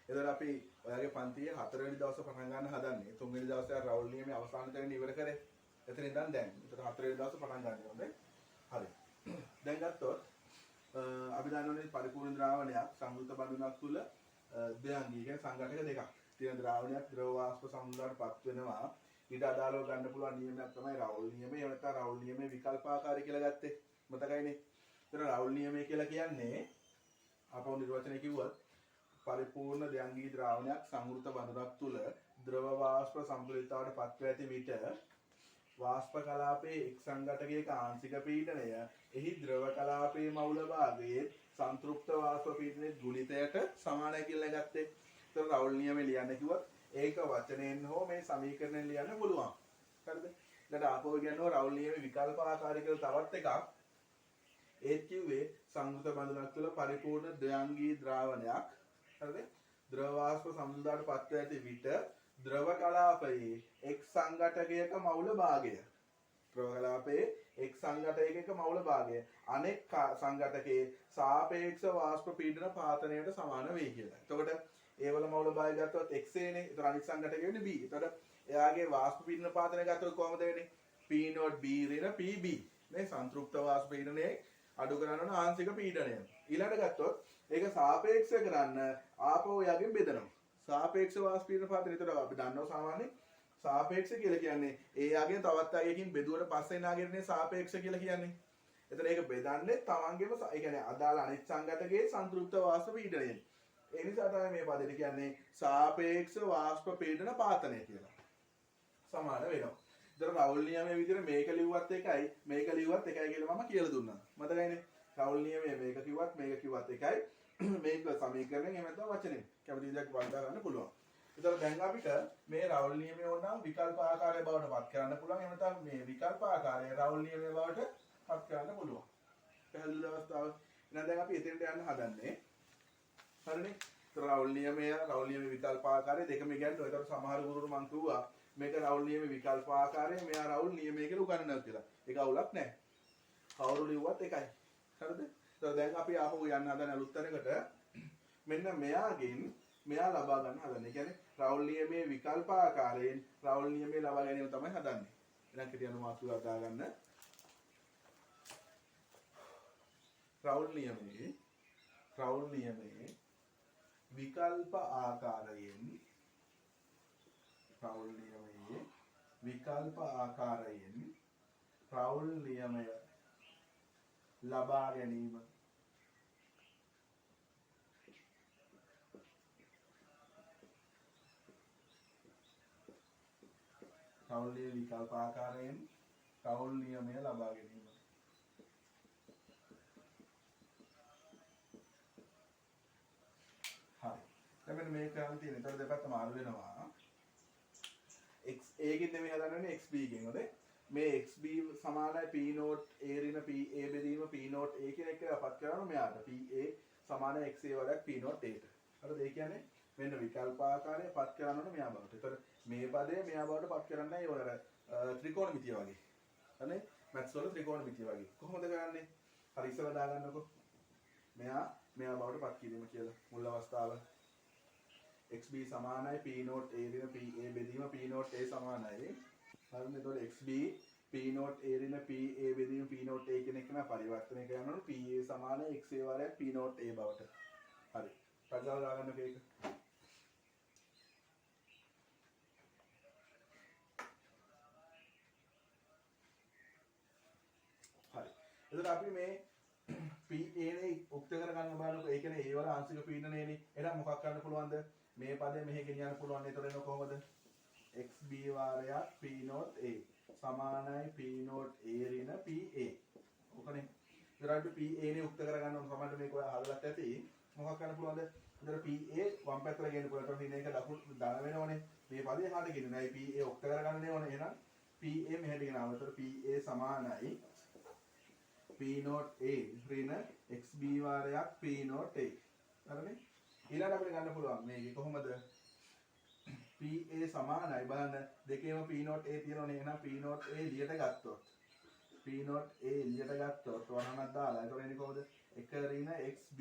එතකොට අපි ඔයාගේ පන්තියේ 4 වෙනි දවසේ පටන් ගන්න හදන්නේ. 3 වෙනි දවසේ රවුල් නියමයේ අවසාන තැනින් ඉවර කරේ. එතන ඉඳන් දැන්. එතකොට 4 වෙනි දවසේ පටන් ගන්න ඕනේ. හරි. දැන් ගත්තොත් අපි දන්නවනේ පරිපූර්ණ ද්‍රාවණයක් සංයුක්ත බඳුනක් තුල දෙයන්ගී කියන්නේ සංඝටක දෙකක්. තියෙන ද්‍රාවණයක් ද්‍රව වාෂ්ප සමුදායටපත් වෙනවා. ඊට අදාළව ගන්න පුළුවන් නියමයක් තමයි රවුල් නියමය. එහෙම නැත්නම් රවුල් නියමයේ විකල්පාකාරී කියලා ගත්තේ. මතකයිනේ. ඒතර රවුල් නියමය කියලා කියන්නේ අපව නිර්වචනය කිව්වත් පරිපූර්ණ දෙයන්ගී ද්‍රාවණයක් සංවෘත බඳුනක් තුල ද්‍රව වාෂ්ප සම්ප්‍රයුක්තවට පත්ව ඇති විට වාෂ්ප කලාපයේ එක් සංඝටකයක ආංශික පීඩනය එහි ද්‍රව කලාපයේ මවුල භාගයේ සංතෘප්ත වාෂ්ප පීඩනයේ ගුණිතයට සමානයි කියලා ගත්තේ. ඒතර රවුල් නියමය ලියන්න කිව්වොත් ඒක වචනයෙන් හෝ මේ සමීකරණයෙන් ලියන්න පුළුවන්. හරිද? ඊට ආපහු කියනවා රවුල් නියමයේ විකල්පාකාරී කියලා තවත් එකක්. ඒත් කිව්වේ සංයුත බඳුනක් තුළ පරිපූර්ණ ද්වයංගී ද්‍රාවණයක්. හරිද? ද්‍රව වාෂ්ප සමුදායට පත්ව ඇති විට ද්‍රව කලාපයේ එක් සංඝටකයක මවුල භාගය. ද්‍රව කලාපයේ එක් සංඝටකයක මවුල භාගය අනෙක් සංඝටකයේ සාපේක්ෂ වාෂ්ප පීඩන පාතනයට සමාන වෙයි කියලා. එතකොට ඒවල මවුල භාගය ගත්තොත් x නේ. ඒතර අනිත් සංඝටකය වෙන්නේ b. එතකොට එයාගේ වාෂ්ප පීඩන පාතනය ගත්තොත් කොහොමද වෙන්නේ? p not b ඍණ pb. මේ සංතෘප්ත වාෂ්ප පීඩනයේ අඩු කරන ආංශික පීඩනය. ඊළඟට ගත්තොත් ඒක සාපේක්ෂ කරන්න ආපහු යකින් බෙදනවා. සාපේක්ෂ වාෂ්ප පීඩන පාතනය. ඒතර අපි දන්නවා සාමාන්‍යයෙන් සාපේක්ෂ කියලා කියන්නේ ඒ යකින් තවත් අයකින් බෙදුවට පස්සේ නාගෙන්නේ සාපේක්ෂ කියලා කියන්නේ. එතන ඒක බෙදන්නේ තමන්ගේම ඒ කියන්නේ අදාළ අනිත් සංඝටකයේ සංතෘප්ත වාෂ්ප පීඩනයෙන්. ඒ නිසා තමයි මේ පදෙට කියන්නේ සාපේක්ෂ වාෂ්ප පීඩන පාතනය කියලා. සමාන වෙනවා. ඒතර රවුල් නියමයේ විදිහට මේක ලිව්වත් එකයි මේක ලිව්වත් එකයි කියලා මම කියලා දුන්නා. මතකයිනේ? රවුල් නියමයේ මේක කිව්වත් මේක කිව්වත් එකයි. මේක සමීකරණයෙන් එහෙම නැත්නම් වචනෙන් කැමති විදිහට වර්ධා ගන්න පුළුවන්. ඒතර දැන් අපිට මේ රවුල් නියමය ඕනනම් විකල්ප ආකාරය බවට පත් කරන්න පුළුවන්. එහෙම නැත්නම් මේ විකල්ප ආකාරය රවුල් නියමය බවට පත් කරන්න පුළුවන්. පැහැදිලි අවස්ථාව. එහෙනම් දැන් අපි එතෙන්ට යන්න හදන්නේ. හරිනේ? රවුල් නියමයේ විකල්ප ආකාරය දෙකම කියන්නේ. ඒතර සමහර ගුරුවරු මං කිව්වා මේක රවුල් නියමයේ විකල්ප ආකාරය මෙයා රවුල් නියමයේ කියලා උගන්වනවා කියලා. ඒක අවුලක් නැහැ. කවුරු ලිව්වත් එකයි. හරිද? ඒතර දැන් අපි ආපහු යන්න හදන අලුත් තැනකට මෙන්න මෙයාගෙන් මෙයා ලබා ගන්න හදන්නේ. ඒ කියන්නේ රවුල් නියමයේ විකල්ප ආකාරයෙන් රවුල් නියමයේ ලබා ගැනීම තමයි හදන්නේ. එහෙනම් කෙටි අනුමාතුවක් දාගන්න. රවුල් නියමයේ විකල්ප ආකාරයෙන් රවුල් නියමය ලබා ගැනීම. රවුල් නියමයේ විකල්ප ආකාරයෙන් රවුල් නියමය ලබා ගැනීම. හරි. දැන් මේක කරන්න තියෙන. ඒතර දෙපැත්ත මාරු වෙනවා. x a ගෙන් නෙමෙයි හදන්නේ xb ගෙන්. හොඳයි. මේ xb සමානයි p not a ඍණ p a බෙදීම p not a කියන එක අපත් කරනවා මෙයාට. p a සමානයි x a වරක් p not a ට. හරිද? ඒ කියන්නේ මෙන්න විකල්ප ආකාරය පත් කරනකොට මෙයා බවට. ඒතර මේ පදේ මෙයා බවට පත් කරන්නයි ඔය අර ත්‍රිකෝණමිතිය වගේ. හරිනේ? මැත්ස් වල ත්‍රිකෝණමිතිය වගේ. කොහොමද කරන්නේ? හරි ඉස්සර දාගන්නකො. මෙයා බවට පත් කිරීම කියලා මුල් අවස්ථාව. xb සමානයි p not a ඍණ p a බෙදීම p not a සමානයි. හරිද? එතකොට xb p not a ඍණ p a බෙදීම p not a කියන එක නා පරිවර්තනය කරනකොට p a සමානයි x a වරයක් p not a බවට. හරි. පදවල දාගන්නකෝ ඒක. හරි. එතකොට අපි මේ PA නේ උක්ත කරගන්න බලනකො ඒ කියන්නේ ඒ වල ආංශික පීඩනයනේ. එහෙනම් මොකක් කරන්න පුළුවන්ද? මේ පදේ මෙහෙ ගෙනියන්න පුළුවන්. ඒතර එන කොහොමද? xb වාරයක් p not a සමානයි p not a ඍණ pa. ඔකනේ. ඒතර අපි pa නේ උක්ත කරගන්න ඕන. සමහරවිට මේක ඔය හදලත් ඇති. මොකක් කරන්න පුළුවන්ද? ඒතර pa වම් පැත්තට ගෙන්න පුළුවන්. ඒතර මේක දකුණු ධන වෙනවනේ. මේ පදේ හාට ගෙන්න නෑ. pa උක්ත කරගන්න ඕනේ. එහෙනම් pa මෙහෙට ගෙනාවා. ඒතර pa සමානයි p not a ඍණ xb වාරයක් p not a. හරිනේ? ඊළඟට අපිට ගන්න පුළුවන් මේක කොහොමද? pa සමානයි බලන්න දෙකේම p not a තියෙනවනේ. එහෙනම් p not a එළියට ගත්තොත් වරණක් දාලා ඒතකොට එන්නේ කොහොමද? 1 ඍණ xb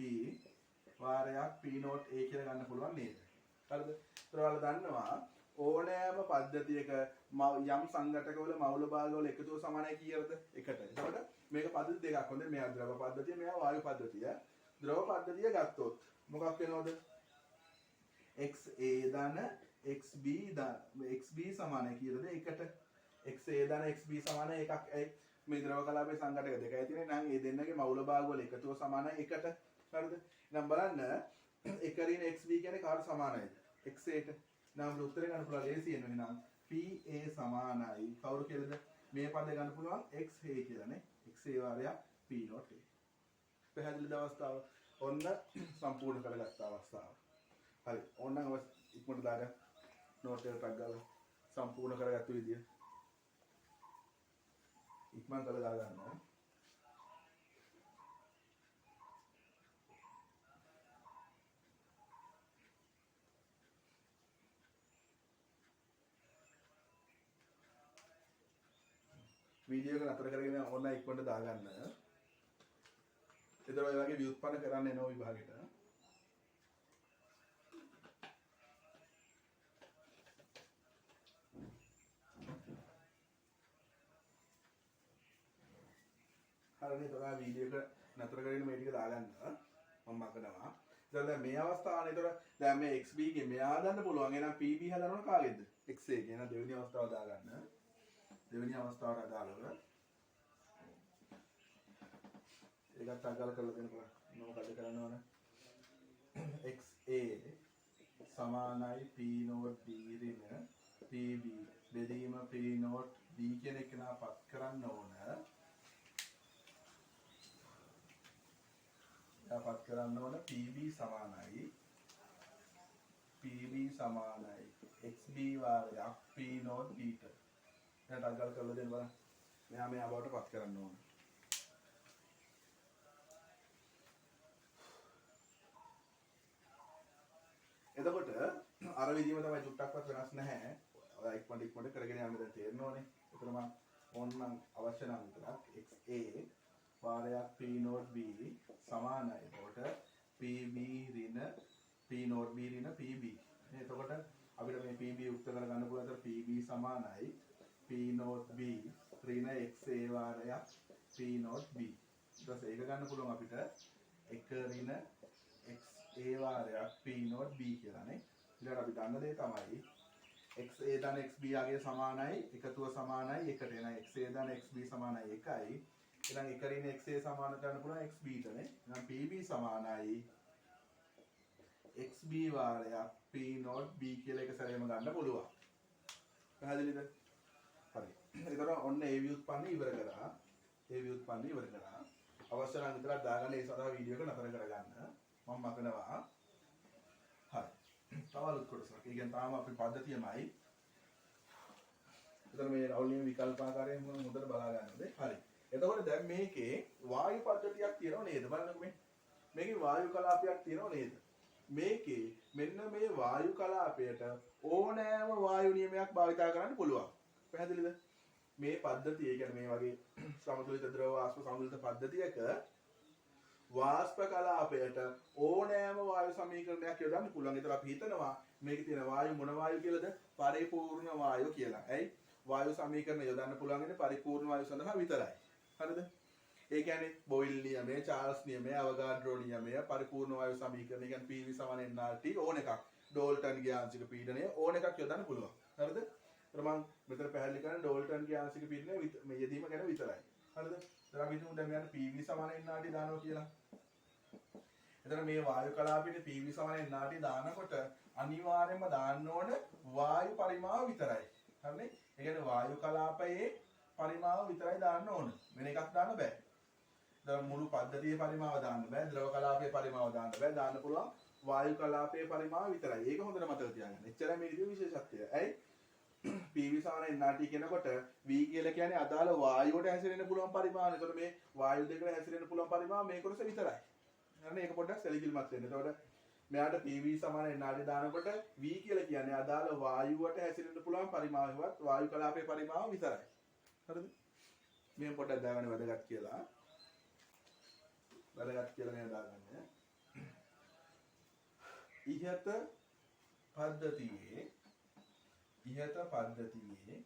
වාරයක් p not a කියලා ගන්න පුළුවන් නේද? හරිද? ඒතර ඔයාලා දන්නවා ඕනෑම පද්ධතියක යම් සංඝටකවල මවුල භාගවල එකතුව සමානයි කීයද? එකට. එතකොට මේක පද්ධති දෙකක්. හොඳේ මෙයා ද්‍රව පද්ධතිය, මෙයා වායු පද්ධතිය. ද්‍රව පද්ධතිය ගත්තොත් මොකක් වෙනවද? XA ධන XB ධන XB සමානයි කීයද? එකට. XA ධන XB සමානයි එකක්. මේ ද්‍රව කලාපයේ සංඝටක දෙකයි තියෙන්නේ. නම් මේ දෙන්නගේ මවුල භාගවල එකතුව සමානයි එකට. හරිද? එහෙනම් බලන්න එක ඍණ XB කියන්නේ කාට සමානයිද? XA ට. නම් උත්තරේ ගන්න පුළුවන් ලේසියෙන් වෙනම් PA සමානයි කවුරු කියලාද? මේ පදේ ගන්න පුළුවන් XA කියලානේ. XA වාරයක් P not A. පැහැදිලිද අවස්ථාව? ඔන්න සම්පූර්ණ කරගත්ත අවස්ථාව. හරි. ඕනනම් ඉක්මනට දාගන්න. නෝට් එක ටක් ගාලා සම්පූර්ණ කරගත්ත විදිය. ඉක්මන් කරලා දාගන්න ඕනේ. වීඩියෝ එක නතර කරගෙන ඕනනම් ඉක්මනට දාගන්න. ඒතර ඔය වගේ ව්‍යුත්පන්න කරන්න එනවා විභාගෙට. හරිනේ තෝරා වීඩියෝ එක නතර කරගෙන මේ ටික දාගන්න මම මකනවා. දැන් මේ අවස්ථාවනේ ඒතර දැන් මේ XB ගේ මෙයා හදන්න පුළුවන්. එහෙනම් PB හදන්න ඕන කාගෙද? XA ගේ. එහෙනම් දෙවෙනි අවස්ථාව දාගන්න. දෙවෙනි අවස්ථාවට අදාළව ඒකත් අගල කරලා දෙන්නකො. මොකද කරන්න ඕන? XA සමානයි P not B ඍණ PB බෙදීම P not B කියන එක නාපත් කරන්න ඕන. යාපත් කරන්න ඕන PB සමානයි XB වාරයක් P not B ට. දැන් අගල කරලා දෙන්න බලන්න. මෙහා මෙහා බවට පත් කරන්න ඕන. එතකොට අර විදිහම තමයි චුට්ටක්වත් වෙනස් නැහැ. ඔය ඉක්මනට කරගෙන යන්න දැන් තේරෙන්න ඕනේ. ඒතර මම ඕනනම් අවශ්‍ය නම් විතරක් XA වාරයක් P not B සමානයි. එතකොට PB ඍණ P not B ඍණ PB. එතකොට අපිට මේ PB යුක්ත කරගන්න පුළුවන්. ඒතර PB සමානයි P not B ඍණ XA වාරයක් P not B. ඊට පස්සේ ඒක ගන්න පුළුවන් අපිට එක ඍණ XA වාරයක් P not B කියලානේ. ඊළඟට අපි දන්න දේ තමයි XA ධන XB ආගේ සමානයි එකතුව සමානයි එකට. එහෙනම් XA ධන XB සමානයි 1යි. එහෙනම් එක ඍණ XA සමාන කරන්න පුළුවන් XB ටනේ. එහෙනම් PB සමානයි XB වාරයක් P not B කියලා එක සැරේම ගන්න පුළුවන්. පැහැදිලිද? හරි. ඒතර ඔන්න ඒ ව්‍යුත්පන්න ඉවර කරා. අවශ්‍ය නම් විතරක් දාගන්න. ඒ සඳහා වීඩියෝ එක නතර කරගන්න. මම මකනවා. හරි. තවලුත් කොටසක්. ඒ කියන්නේ තාම අපේ පද්ධතියමයි. එතන මේ රවුලින් විකල්පාකාරයෙන් හොඳට බලා ගන්න ඕනේ. හරි. එතකොට දැන් මේකේ වායු පද්ධතියක් තියෙනව නේද? බලන්නකෝ මේ. මේකේ වායු කලාපයක් තියෙනව නේද? මේකේ මෙන්න මේ වායු කලාපයට ඕනෑම වායු නියමයක් භාවිත කරන්න පුළුවන්. පැහැදිලිද? මේ පද්ධතිය කියන්නේ මේ වගේ සමතුලිත ද්‍රව වාෂ්ප සමතුලිත පද්ධතියක වාෂ්ප කලාපයට ඕනෑම වායු සමීකරණයක් යොදන්න පුළුවන්. ඒතර අපි හිතනවා මේකේ තියෙන වායු මොන වායු කියලාද? පරිපූර්ණ වායු කියලා. ඇයි? වායු සමීකරණ යොදන්න පුළුවන් ඉන්නේ පරිපූර්ණ වායු සඳහා විතරයි. හරිද? ඒ කියන්නේ බොයිල් නියමය, චාල්ස් නියමය, අවගාඩ්‍රෝ නියමය, පරිපූර්ණ වායු සමීකරණය කියන්නේ PV = nRT ඕන එකක්. ඩෝල්ටන්ගේ ආංශික පීඩනය ඕන එකක් යොදන්න පුළුවන්. හරිද? ඒතර මම මෙතන පැහැදිලි කරන්නේ ඩෝල්ටන්ගේ ආංශික පීඩනය මේ යෙදීම ගැන විතරයි. හරිද? ඒතර අපි හිතමු දැන් මෙයන් PV = nRT දානවා කියලා. එතන මේ වායු කලාපෙට PV = nRT දානකොට අනිවාර්යයෙන්ම දාන්න ඕන වායු පරිමාව විතරයි. හරිනේ? ඒ කියන්නේ වායු කලාපයේ පරිමාව විතරයි දාන්න ඕන. වෙන එකක් දාන්න බෑ. දැන් මුළු පද්ධතියේ පරිමාව දාන්න බෑ. ද්‍රව කලාපයේ පරිමාව දාන්න බෑ. දාන්න පුළුවන් වායු කලාපයේ පරිමාව විතරයි. ඒක හොඳට මතක තියාගන්න. එච්චරයි මේ විදිහේ විශේෂත්වය. ඇයි? PV = nRT කියනකොට V කියලා කියන්නේ අදාළ වායුවට හැසිරෙන්න පුළුවන් පරිමාණය. ඒකට මේ වායු දෙකට හැසිරෙන්න පුළුවන් පරිමාව මේ කොටස විතරයි. හරිනේ? ඒක පොඩ්ඩක් සැලකිලිමත් වෙන්න. එතකොට මෙයාට PV = nRT දානකොට V කියලා කියන්නේ අදාළ වායුවට හැසිරෙන්න පුළුවන් පරිමාණයවත් වායු කලාපයේ පරිමාව විතරයි. හරිද? මේ පොඩ්ඩක් දාගන්න වැදගත් කියලා. වැදගත් කියලා නේද දාගන්නේ. ඉහත පද්ධතියේ ඉහත පද්ධතියේ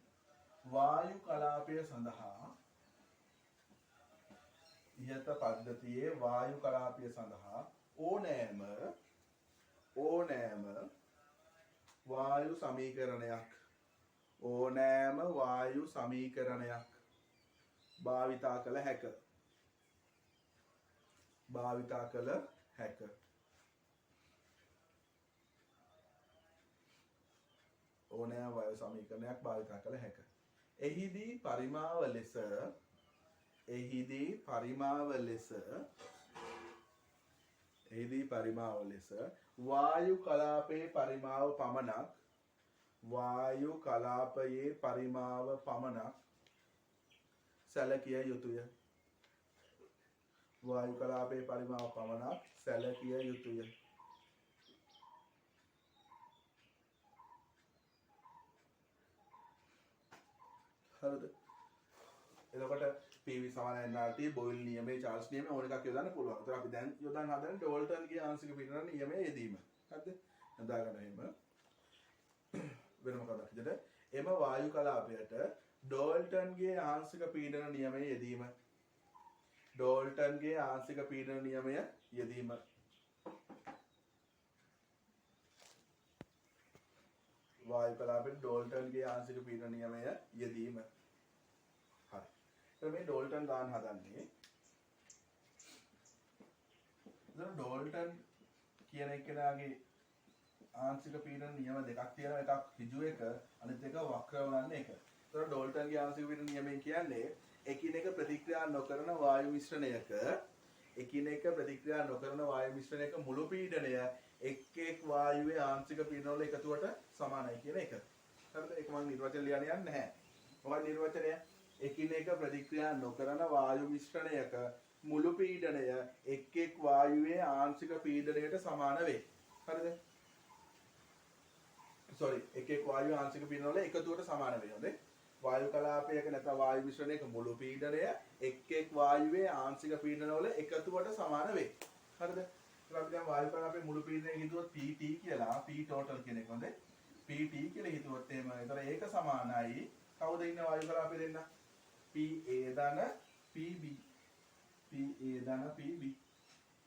වායු කලාපය සඳහා ඉහත පද්ධතියේ වායු කලාපය සඳහා ඕනෑම වායු සමීකරණයක් භාවිතා කළ හැක ඕනෑම වායු සමීකරණයක් භාවිතා කළ හැක. එහිදී පරිමාව ලෙස වායු කලාපයේ පරිමාව පමණක් සැලකිය යුතුය. හරිද? එතකොට PV සමාන NRT බොයිල් නියමයේ චාල්ස් නියමයේ ඕන එකක් යොදන්න පුළුවන්. ඒතර අපි දැන් යොදන්න හදන්නේ ඩෝල්ටන්ගේ ආංශික පීඩන නියමයේ යෙදීම. හරිද? හදාගන්න එහෙම. වෙන මොකක්ද අපිට? එම වායු කලාපයට ඩෝල්ටන්ගේ ආංශික පීඩන නියමයේ යෙදීම. වායු කලාපයට ඩෝල්ටන්ගේ ආංශික පීඩන නියමය යෙදීම. හරි. එතකොට මේ ඩෝල්ටන් ගාන හදන්නේ. එතකොට ඩෝල්ටන් කියන එකනාගේ ආංශික පීඩන නියම දෙකක් තියෙනවා. එකක් ඍජු එක, අනිත් එක වක්‍රව ගන්න එක. එතකොට ඩෝල්ටන්ගේ ආංශික පීඩන නියමය කියන්නේ එකිනෙක ප්‍රතික්‍රියා නොකරන වායු මිශ්‍රණයක මුළු පීඩනය එක් වායුවේ ආංශික පීඩන වල එකතුවට සමානයි කියන එක. හරිද? ඒක මම නිර්වචන ලියන්න යන්නේ නැහැ. මොකක්ද නිර්වචනය? එකිනෙක ප්‍රතික්‍රියා නොකරන වායු මිශ්‍රණයක මුළු පීඩනය එක් වායුවේ ආංශික පීඩනයට සමාන වේ. හරිද? එක් වායුවේ ආංශික පීඩන වල එකතුවට සමාන වේ. හොඳයි. වායු කලාපයක නැත්නම් වායු මිශ්‍රණයක මුළු පීඩනය එක් වායුවේ ආංශික පීඩන වල එකතුවට සමාන වේ. හරිද? අපි දැන් වායු කලාපයේ මුළු පීඩනය හිතුවොත් PT කියලා P total කියන එක හොඳයි. PT කියලා හිතුවොත් එහෙම ඒතර ඒක සමානයි කවුද ඉන්නේ වායු කලාපේ දෙන්න? PA ධන PB.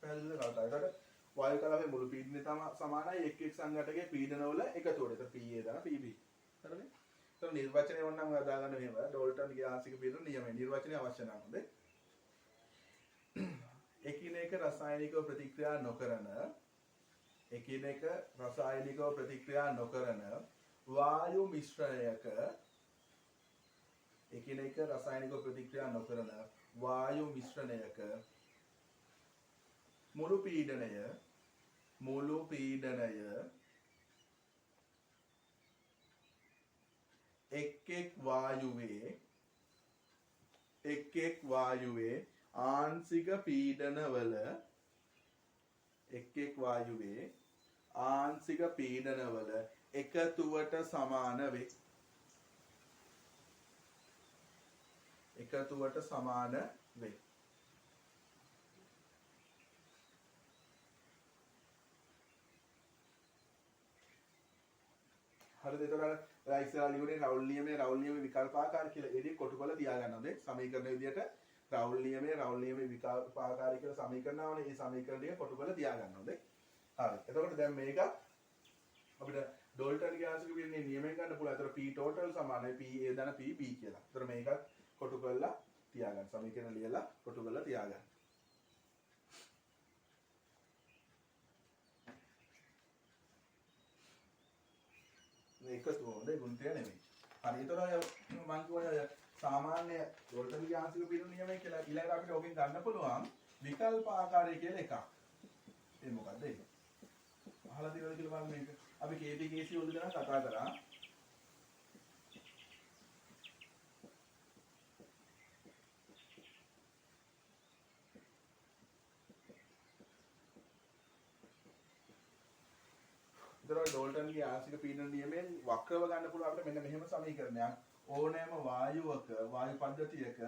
පැහැදිලිද කවදාද? ඒතර වායු කලාපයේ මුළු පීඩනය සමානයි එක් සංඝටකයේ පීඩනවල එකතුවට. ඒතර PA ධන PB. හරිද? ඒතර නිර්වචනය වුණාම හදාගන්න මෙහෙම ඩෝල්ටන්ගේ ආංශික පීඩන නියමයි. නිර්වචනය අවශ්‍ය නැහැ හොඳයි. එකිනෙක රසායනිකව ප්‍රතික්‍රියා නොකරන වායු මිශ්‍රණයක මුළු පීඩනය එක් වායුවේ ආංශික පීඩනවල එකතුවට සමාන වේ. හරිද? එතකොට ඉස්සරහ ලියුනේ රවුල් නියමයේ විකල්පාකාර කියලා එදී කොටු කරලා තියාගන්න ඕනේ. සමීකරණ විදියට රවුල් නියමයේ විකල්පාකාරී කියලා සමීකරණ ආවනේ. මේ සමීකරණ ටික කොටු කරලා තියාගන්න ඕනේ. හරි. එතකොට දැන් මේක අපිට ඩෝල්ටන්ගේ ආංශික පීඩනයේ නියමයෙන් ගන්න පුළුවන්. ඒතර P total සමානයි PA ධන PB කියලා. ඒතර මේකත් කොටු කරලා තියාගන්න. සමීකරණ ලියලා කොටු කරලා තියාගන්න. එකතු හොඳයි ගුණය නෙමෙයි. හරි. ඒතර මම කියවනේ සාමාන්‍ය ඩෝල්ටන්ගේ ආංශික පීඩන නියමය කියලා ඊළඟට අපිට ඕකෙන් ගන්න පුළුවන් විකල්ප ආකාරය කියලා එකක්. ඒ මොකද්ද ඒක? අහලා තියෙනවද කියලා බලන්න මේක. අපි KPKC වල ගැන කතා කරා. ඩෝල්ටන්ගේ ආංශික පීඩන නියමයෙන් වක්‍රව ගන්න පුළුවන් අපිට මෙන්න මෙහෙම සමීකරණයක්. ඕනෑම වායුවක වායු පද්ධතියක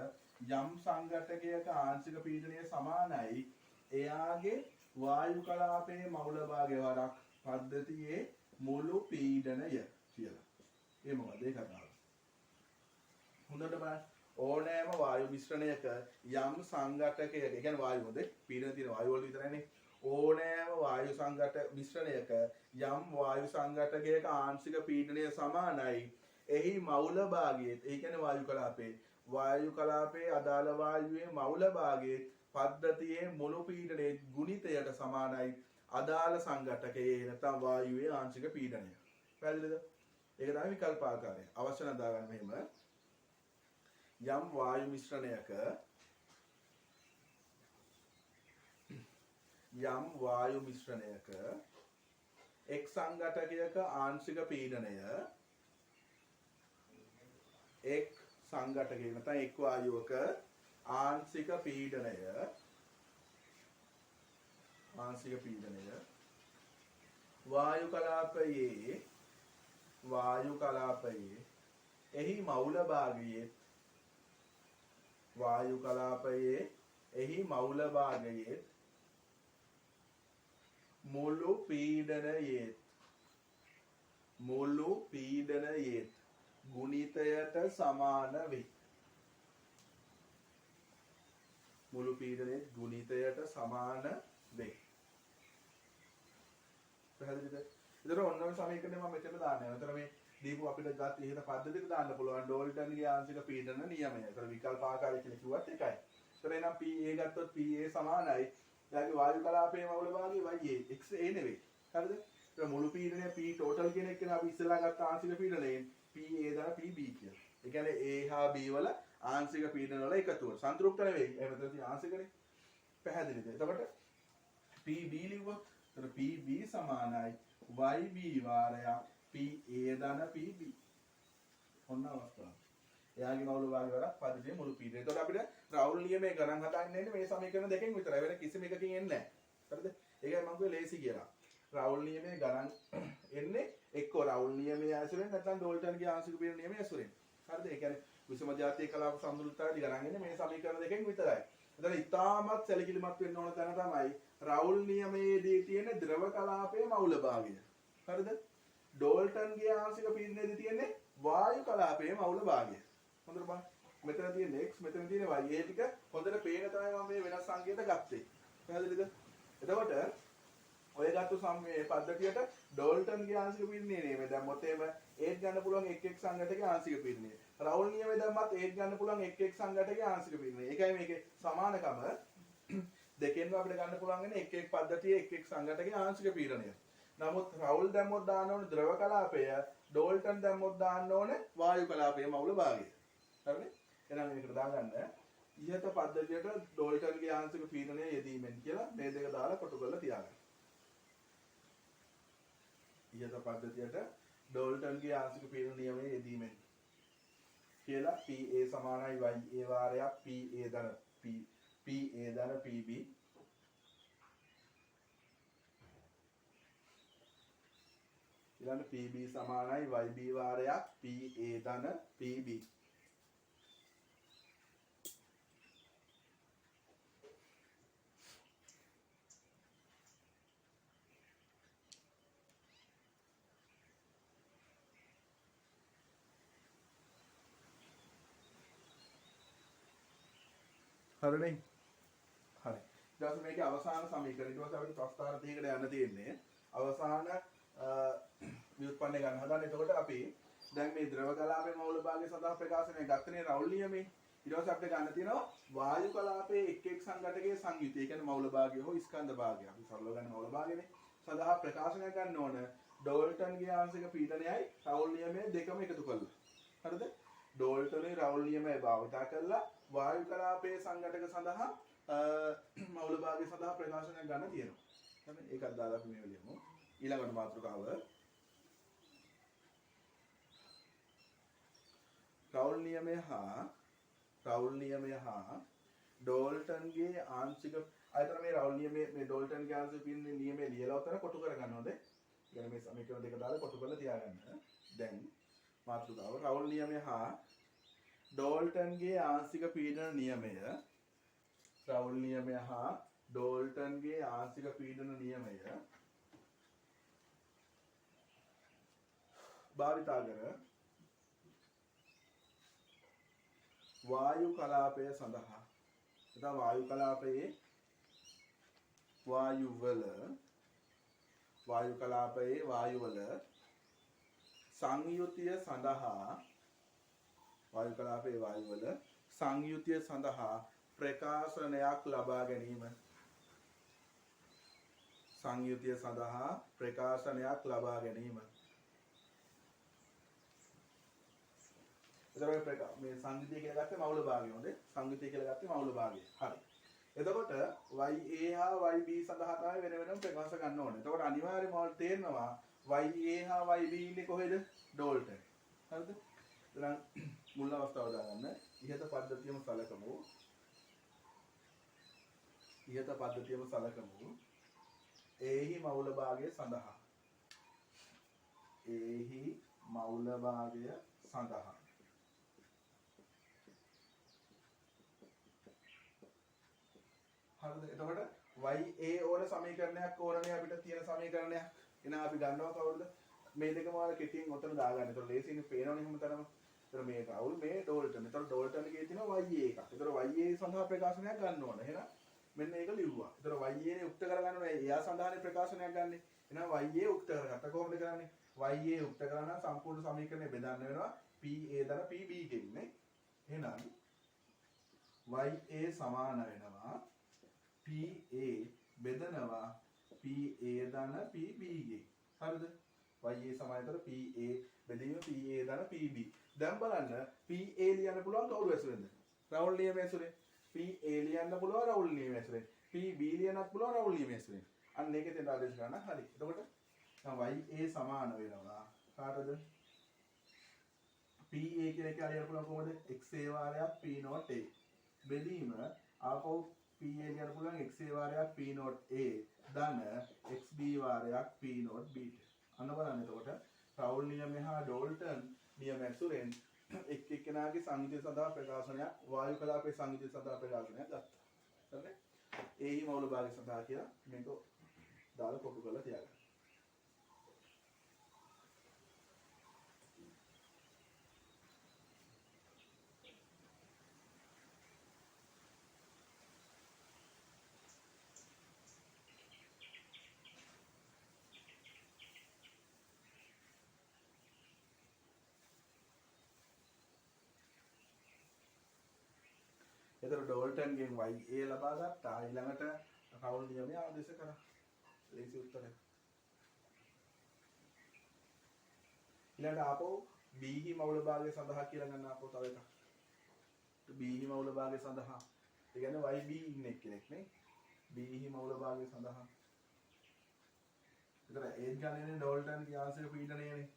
යම් සංඝටකයක ආංශික පීඩනය සමානයි එයාගේ වායු කලාපයේ මහුල භාගය වරක් පද්ධතියේ මුළු පීඩනය කියලා. ඒ මොකද ඒ කතාව? හොඳට බලන්න. ඕනෑම වායු මිශ්‍රණයක යම් සංඝටකයක, ඒ කියන්නේ වායු හොඳේ පීඩන තියෙන වායු වල විතරයිනේ. ඕනෑම වායු සංඝට මිශ්‍රණයක යම් වායු සංඝටකයක ආංශික පීඩනය සමානයි. එහි මවුල භාගයේ, ඒ කියන්නේ වායු කලාපයේ අදාළ වායුවේ මවුල භාගයේ පද්ධතියේ මුළු පීඩනයේ ගුණිතයට සමානයි අදාළ සංඝටකයේ නැත්නම් වායුවේ ආංශික පීඩනය. පැහැදිලිද? ඒක තමයි විකල්පාකාරය. අවශ්‍ය නම් දාගන්න මෙහෙම. යම් වායු මිශ්‍රණයක එක් සංඝටකයක ආංශික පීඩනය එක් සංඝටකයක නැත්නම් එක් වායුවක ආංශික පීඩනය වායු කලාපයේ එහි මවුල භාගයේ මුළු පීඩනයේ ගුණිතයට සමාන වේ. මුළු පීඩනයේ ගුණිතයට සමාන වේ. පැහැදිලිද? ඒතර ඔන්න ඔය සමීකරණය මම මෙතන දාන්නේ. ඒතර මේ දීපු අපිට ගත් ඉහත පද්ධතියට දාන්න පුළුවන් ඩෝල්ටන්ගේ ආංශික පීඩන නියමය. ඒතර විකල්ප ආකාරය කියලා කිව්වත් එකයි. ඒතර එනම් PA ගත්තොත් PA සමානයි. යාගේ වායු කලාපයේ මවුල භාගයේ YA XA නෙවෙයි. හරිද? ඒතර මුළු පීඩනය P total කියන එක අපි ඉස්සෙල්ලා ගත්ත ආංශික පීඩනයෙන් PA දා PB කියලා. ඒ කියන්නේ A හා B වල ආංශික පීඩන වල එකතුව. සංතෘප්ත නෙවෙයි. ඒ මෙතන තියෙන ආංශිකනේ. පැහැදිලිද? එතකොට PB ලිව්වොත් එතකොට PB සමානයි YB වාරයක් PA ධන PB. ඔන්න අවස්ථාව. එයාගේ මවුල භාගය වරක් පද්ධතියේ මුළු පීඩනය. එතකොට අපිට රවුල් නියමයේ ගණන් හදාන්න ඉන්නේ මේ සමීකරණ දෙකෙන් විතරයි. වෙන කිසිම එකකින් එන්නේ නැහැ. හරිද? ඒකයි මම කිව්වේ ලේසි කියලා. රවුල් නියමයේ ගණන් එන්නේ එක්ක රවුල් නියමයේ ඇසුරෙන් නැත්නම් ඩෝල්ටන්ගේ ආංශික පීඩන නියමයේ ඇසුරෙන්. හරිද? ඒ කියන්නේ විෂම ජාතිය කලාප සම්තුලිතතාවය ගණන් එන්නේ මේ සමීකරණ දෙකෙන් විතරයි. එතන ඉතාමත් සැලකිලිමත් වෙන්න ඕන තැන තමයි රවුල් නියමයේදී තියෙන ද්‍රව කලාපයේ මවුල භාගය. හරිද? ඩෝල්ටන්ගේ ආංශික පීඩනයේදී තියෙන්නේ වායු කලාපයේ මවුල භාගය. හොඳට බලන්න. මෙතන තියෙන x මෙතන තියෙන y. ඒ ටික හොඳට පේන තමයි මම මේ වෙනස් සංකේත ගත්තේ. පැහැදිලිද? එතකොට ඔය ගත්ත සම්මේ පද්ධතියට ඩෝල්ටන්ගේ ආංශික පීඩනය නෙමෙයි. දැම්මොත් එහෙම 8 ගන්න පුළුවන් එක් එක් සංඝටකයේ ආංශික පීඩනය. රවුල් නියමයේ දැම්මත් 8 ගන්න පුළුවන් එක් එක් සංඝටකයේ ආංශික පීඩනය. ඒකයි මේකේ සමානකම. දෙකෙන්ම අපිට ගන්න පුළුවන් වෙන එක් එක් පද්ධතියේ එක් එක් සංඝටකයේ ආංශික පීඩනය. නමුත් රවුල් දැම්මොත් දාන්න ඕනේ ද්‍රව කලාපය, ඩෝල්ටන් දැම්මොත් දාන්න ඕනේ වායු කලාපයේ මවුල භාගය. හරිනේ? එහෙනම් මේකට දාගන්න ඉහත පද්ධතියට ඩෝල්ටන්ගේ ආංශික පීඩනය යෙදීමෙන් කියලා මේ දෙක දාලා කොටු කරලා තියාගන්න. ඉහත පද්ධතියට ඩෝල්ටන්ගේ ආංශික පීඩන නියමයේ යෙදීමෙන් කියලා PA සමානයි YA වාරයක් PA ධන PB ඊළඟ PB සමානයි YB වාරයක් PA ධන PB. හරිනේ? හරි. ඊට පස්සේ මේකේ අවසාන සමීකරණ ඊට පස්සේ අපිට ප්‍රස්ථාර දෙකකට යන්න තියෙන්නේ. අවසාන ව්‍යුත්පන්න ගන්න හදන්න. එතකොට අපි දැන් මේ ද්‍රව කලාපයේ මවුල භාගය සඳහා ප්‍රකාශනය ගත්තනේ රවුල් නියමයේ. ඊට පස්සේ අපිට ගන්න තියෙනවා වායු කලාපයේ එක් එක් සංඝටකයේ සංයුතිය. ඒ කියන්නේ මවුල භාගය හෝ ස්කන්ධ භාගය. අපි සරලව ගන්න මවුල භාගයනේ. සඳහා ප්‍රකාශනය ගන්න ඕන ඩෝල්ටන්ගේ ආංශික පීඩනයයි රවුල් නියමයේ දෙකම එකතු කරලා. හරිද? ඩෝල්ටනේ රවුල් නියමය භාවිත කරලා වායු කලාපයේ සංඝටක සඳහා මවුල භාගය සඳහා ප්‍රකාශනයක් ගන්න තියෙනවා. හරි ඒකත් දාලා අපි මේ වෙලියමු. ඊළඟට මාතෘකාව රවුල් නියමය හා ඩෝල්ටන්ගේ ආංශික අයතන මේ රවුල් නියමයේ මේ ඩෝල්ටන්ගේ ආංශික නියමයේ ලියලා උතන කොටු කරගන්න ඕනේ. يعني මේ සමීකරණ දෙක දාලා කොටු කරලා තියාගන්න. දැන් මාතෘකාව රවුල් නියමය හා ඩෝල්ටන්ගේ ආංශික පීඩන නියමය රවුල් නියමය හා ඩෝල්ටන්ගේ ආංශික පීඩන නියමය භාවිතා කර වායු කලාපය සඳහා එතන වායු කලාපයේ වායු කලාපයේ වායුවල සංයුතිය සඳහා වායු කලාපයේ වායුවල සංයුතිය සඳහා ප්‍රකාශනයක් ලබා ගැනීම සංයුතිය සඳහා ප්‍රකාශනයක් ලබා ගැනීම එතකොට මේ සංයුතිය කියලා ගත්තේ මවුල භාගය හොඳේ සංයුතිය කියලා ගත්තේ මවුල භාගය හරි එතකොට YA හා YB සඳහා තමයි වෙන වෙනම ප්‍රකාශ ගන්න ඕනේ එතකොට අනිවාර්යයෙන්ම ඔයාලට තේරෙනවා YA හා YB ඉන්නේ කොහෙද ඩෝල්ටන් හරිද එහෙනම් මුල් අවස්ථාව දාගන්න ඉහත පද්ධතියම සලකමු ඒහි මවුල භාගය සඳහා හරිද එතකොට YA ඕන සමීකරණයක් ඕනනේ අපිට තියෙන සමීකරණයක් එහෙනම් අපි ගන්නවා කවුරුද මේ දෙකම ඔයාලා කෙටියෙන් ඔතන දාගන්න. ඒතකොට ලේසියෙන් පේනවනේ හැමතැනම. ඒතකොට මේ රවුල් මේ ඩෝල්ටන්. ඒතකොට ඩෝල්ටන් එකේ තියෙනවා YA එකක්. ඒතකොට YA සඳහා ප්‍රකාශනයක් ගන්න ඕන. එහෙනම් මෙන්න ඒක ලිව්වා. ඒතකොට YA නේ උක්ත කරගන්න ඕනේ. එයා සඳහානේ ප්‍රකාශනයක් ගන්නෙ. එහෙනම් YA උක්ත කරගත්ත කොහොමද කරන්නේ? YA උක්ත කරන සම්පූර්ණ සමීකරණය බෙදන්න වෙනවා PA දර PB ගෙන් නේ. එහෙනම් YA සමාන වෙනවා PA බෙදනවා PA දන PB ගෙන්. හරිද? YA සමානතර PA බෙදීම PA දන PB. දැන් බලන්න PA ලියන්න පුළුවන් කවුරු ඇසුරෙන්ද? රවුල් නියම ඇසුරෙන්. PA ලියන්න පුළුවන් රවුල් නියම ඇසුරෙන්. PB ලියන්නත් පුළුවන් රවුල් නියම ඇසුරෙන්. අන්න ඒකෙන් තේරුම් ආදේශ කරන්න. හරි. එතකොට YA සමාන වෙනවා කාටද? PA කියන එක ලියන්න පුළුවන් කොහොමද? XA වාරයක් P not A. බෙදීම ආපහු PA ලියන්න පුළුවන් XA වාරයක් P not A ධන XB වාරයක් P not B. අන්න බලන්න එතකොට රවුල් නියම හා ඩෝල්ටන් නියම ඇසුරෙන් එක් එක්කෙනාගේ සංයුතිය සඳහා ප්‍රකාශනයක් වායු කලාපයේ සංයුතිය සඳහා ප්‍රකාශනයක් ගත්තා. හරිද? ඒහි මවුල භාගය සඳහා කියලා මේක දාලා කොටු කරලා තියාගන්න. එතකොට ඩෝල්ටන්ගෙන් YA ලබා ගත්තා ඊළඟට රවුල් නියමය ආදේශ කරා. ලේසි උත්තරය. ඊළඟට ආපහු B හි මවුල භාගය සඳහා කියලා ගන්න ආපහු තව එකක්. B හි මවුල භාගය සඳහා. ඒ කියන්නේ YB ඉන්නේ කෙනෙක් නේ. B හි මවුල භාගය සඳහා. එතන ඒ ගණනේ ඩෝල්ටන්ගේ ආන්සර් පීඩනයනේ.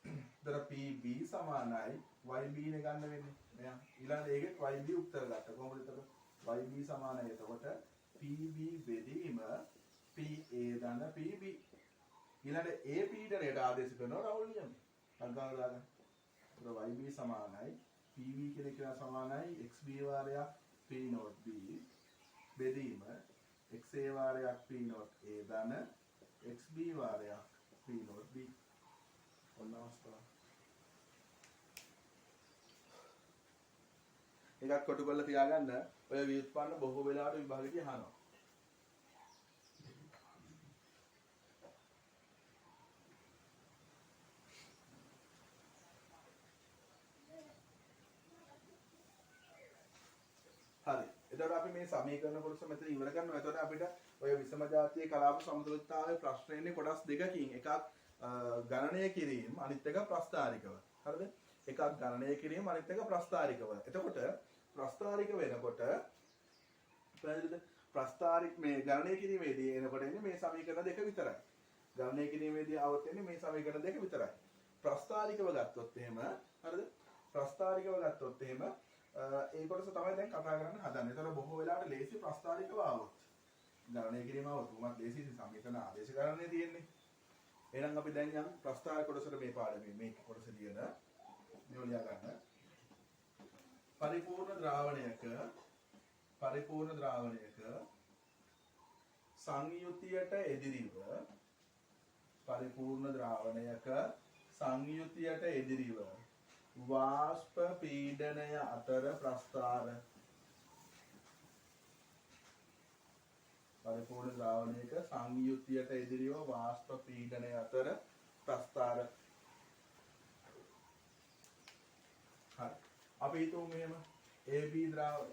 එතන PB සමානයි YB නේ ගන්න වෙන්නේ. මෙයා ඊළඟ ඒකේ YB උත්තර ගත්තා. කොහොමද එතකොට YB සමානයි එතකොට PB බෙදීම PA දන PB. ඊළඟ A පීඩනයට ආදේශ කරනවා රවුල් නියම. සංකල්ප දාගන්න. එතකොට YB සමානයි PB කියන එක සමානයි XB වාරයක් P not B බෙදීම XA වාරයක් P not A දන XB වාරයක් P not B. ඔන්න අවස්ථාව. එකක් කොටු කරලා තියාගන්න. ඔය ව්‍යුත්පන්න බොහෝ වෙලාවට විභාගෙදී අහනවා. හරි. එතකොට අපි මේ සමීකරණ කොටස මෙතන ඉවර කරනවා. එතකොට අපිට ඔය විෂම ජාතියේ කලාප සමතුලිතතාවයේ ප්‍රශ්න එන්නේ කොටස් දෙකකින්. එකක් ගණනය කිරීම අනිත් එක ප්‍රස්තාරිකව. හරිද? එකක් ගණනය කිරීම අනිත් එක ප්‍රස්තාරිකව. එතකොට ප්‍රස්තාරික වෙනකොට පැහැදිලිද? ප්‍රස්තාරික මේ ගණනය කිරීමේදී එනකොට එන්නේ මේ සමීකරණ දෙක විතරයි. ගණනය කිරීමේදී આવත් එන්නේ මේ සමීකරණ දෙක විතරයි. ප්‍රස්තාරිකව ගත්තොත් එහෙම හරිද? ප්‍රස්තාරිකව ගත්තොත් එහෙම ඒ කොටස තමයි දැන් කතා කරන්න හදන්නේ. ඒතර බොහෝ වෙලාවට ලේසි ප්‍රස්තාරිකව આવොත්. ගණනය කිරීම આવොත් උමත් ලේසි සමීකරණ ආදේශ කරන්නේ තියෙන්නේ. එහෙනම් අපි දැන් යම් ප්‍රස්තාරක කොටසට මේ පාඩමේ මේ කොටස ලියන මේව ලියා ගන්න. පරිපූර්ණ ද්‍රාවණයක සංයුතියට එදිරිව පරිපූර්ණ ද්‍රාවණයක සංයුතියට එදිරිව වාෂ්ප පීඩනය අතර ප්‍රස්ථාර පරිපූර්ණ ද්‍රාවණයක සංයුතියට එදිරිව වාෂ්ප පීඩනය අතර ප්‍රස්ථාර. හරි. අපි හිතමු මෙහෙම AB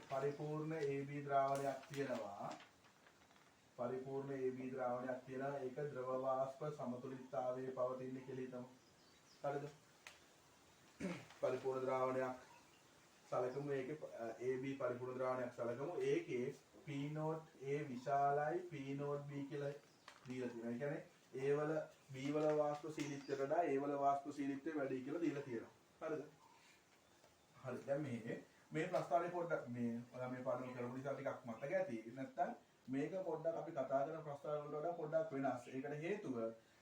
පරිපූර්ණ AB ද්‍රාවණයක් තියෙනවා. පරිපූර්ණ AB ද්‍රාවණයක් තියෙනවා. ඒක ද්‍රව වාෂ්ප සමතුලිතතාවයේ පවතින කියලා හිතමු. හරිද? පරිපූර්ණ ද්‍රාවණයක් සැලකමු. ඒකේ AB පරිපූර්ණ ද්‍රාවණයක් සැලකමු. ඒකේ P note A විශාලයි P note B කියලා දීලා තියෙනවා. ඒ කියන්නේ A වල B වල වාෂ්ප සීලිත්වයට වඩා A වල වාෂ්ප සීලිත්වය වැඩි කියලා දීලා තියෙනවා. හරිද? හරි. දැන් මේ ප්‍රස්තාවනේ පොඩ්ඩක් මේ ඔයා මේ පාඩම කරපු නිසා ටිකක් මතක ඇති. නැත්නම් මේක පොඩ්ඩක් අපි කතා කරන ප්‍රස්තාව වලට වඩා පොඩ්ඩක් වෙනස්. ඒකට හේතුව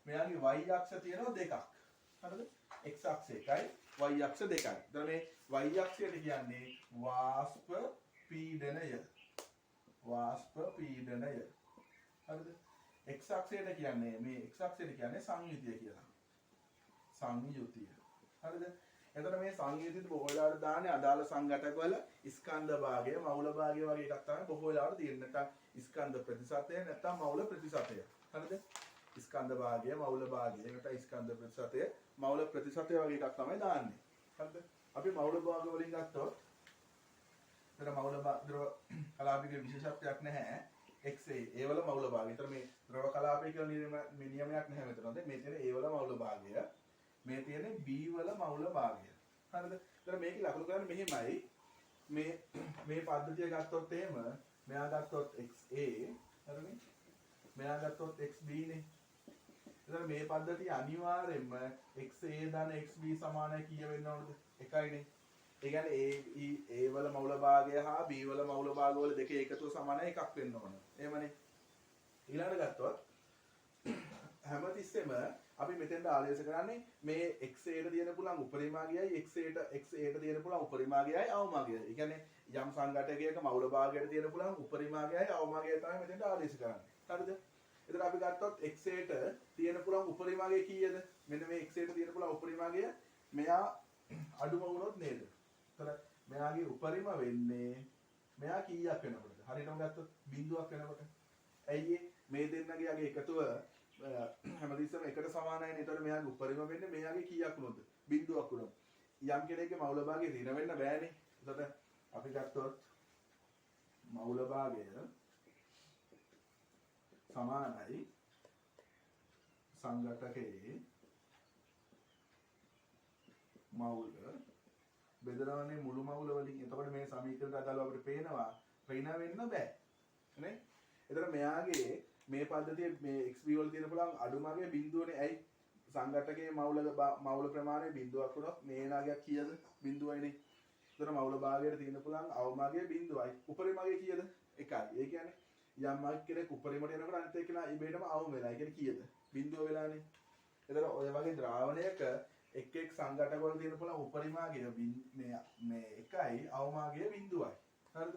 මෙයාගේ y අක්ෂ තියෙනවා දෙකක්. හරිද? x අක්ෂ එකයි y අක්ෂ දෙකයි. එතන මේ y අක්ෂයට කියන්නේ වාෂ්ප පීඩනය. වාෂ්ප පීඩනය. හරිද? x අක්ෂයට කියන්නේ මේ x අක්ෂයට කියන්නේ සංයුතිය කියලා. සංයුතිය. හරිද? එතකොට මේ සංයුතියට බොහෝ වෙලාවට දාන්නේ අදාළ සංඝටක වල ස්කන්ධ භාගය, මෞල භාගය වගේ එකක් තමයි බොහෝ වෙලාවට තියෙන්නේ. නැත්නම් ස්කන්ධ ප්‍රතිශතය නැත්නම් මෞල ප්‍රතිශතය. හරිද? ස්කන්ධ භාගය, මෞල භාගය, නැත්නම් ස්කන්ධ ප්‍රතිශතය, මෞල ප්‍රතිශතය වගේ එකක් තමයි දාන්නේ. හරිද? අපි මෞල භාග වලින් ගත්තොත් එතන මෞල ද්‍රව කලාපික විශේෂත්වයක් නැහැ. XA ඒ වල මෞල භාගය. එතන මේ ද්‍රව කලාපය කියලා නියමයක් නැහැ මෙතන. මේ තියෙන A වල මෞල භාගය. මේ තියෙන්නේ B වල මෞල භාගය. හරිද? එතන මේකේ ලකුණු කරන්නේ මෙහෙමයි. මේ පද්ධතිය ගත්තොත් එහෙම මෙයා ගත්තොත් XA හරිනේ. මෙයා ගත්තොත් XB නේ. එතන මේ පද්ධතිය අනිවාර්යයෙන්ම XA ධන XB සමානයි කීය වෙන්න ඕනද? එකයිනේ. ඒ කියන්නේ A වල මෞල භාගය හා B වල මෞල භාග වල දෙකේ එකතුව සමානයි එකක් වෙන්න ඕන. එහෙමනේ. ඊළඟට ගත්තොත් හැමතිස්සෙම අපි මෙතෙන්ට ආදේශ කරන්නේ මේ XA-ට තියෙන පුළුවන් උපරිමාගයයි XA-ට තියෙන පුළුවන් උපරිමාගයයි අවමාගයයි. ඒ කියන්නේ යම් සංඝටකයක මෞල භාගයට තියෙන පුළුවන් උපරිමාගයයි අවමාගයයි තමයි මෙතෙන්ට ආදේශ කරන්නේ. හරිද? එතන අපි ගත්තොත් XA-ට තියෙන පුළුවන් උපරිමාගය කීයද? මෙන්න මේ XA-ට තියෙන පුළුවන් උපරිමාගය මෙයා අඩුම වුණොත් නේද? එතන මෙයාගේ උපරිම වෙන්නේ මෙයා කීයක් වෙනකොටද? හරියටම ගත්තොත් බිඳුවක් වෙනකොට. ඇයි මේ දෙන්නගේ යගේ එකතුව හැමතිස්සෙම එකට සමානයි නේ. ඒතකොට මෙයාගේ උපරිම වෙන්නේ මෙයාගේ කීයක් වුණොත්? බිඳුවක් වුණොත්. යම් කෙනෙක්ගේ මෞල භාගය ඍණ වෙන්න බෑනේ. එතකොට අපි ගත්තොත් මෞල භාගය සමානයි සංඝටකයේ මෞල බෙදනවනේ මුළු මෞල වලින්. එතකොට මේ සමීකරණයට අදාළව අපිට පේනවා ඍණ වෙන්න බෑ නේ. එතකොට මෙයාගේ මේ පද්ධතියේ මේ XB වල තියෙන පුළුවන් අඩුමගේ බිඳුවනේ. ඇයි සංඝටකයේ මෞල ප්‍රමාණය බිඳුවක් වුණොත් මේ නාගයක් කීයද? බිඳුවයිනේ. එතකොට මෞල භාගයට තියෙන පුළුවන් අවමගේ බිඳුවයි. උපරිමගේ කීයද? එකයි. ඒ කියන්නේ යම් මාක් කෙනෙක් උපරිමට එනකොට අනිත් එක්කෙනා ඉබේටම අවම වෙලා. ඒ කියන්නේ කීයද? බිඳුව වෙලානේ. එතකොට ඔය වගේ ද්‍රාවණයක එක් එක් සංඝටක වල තියෙන පුළුවන් උපරිමාගය මේ එකයි අවමාගය බිඳුවයි. හරිද?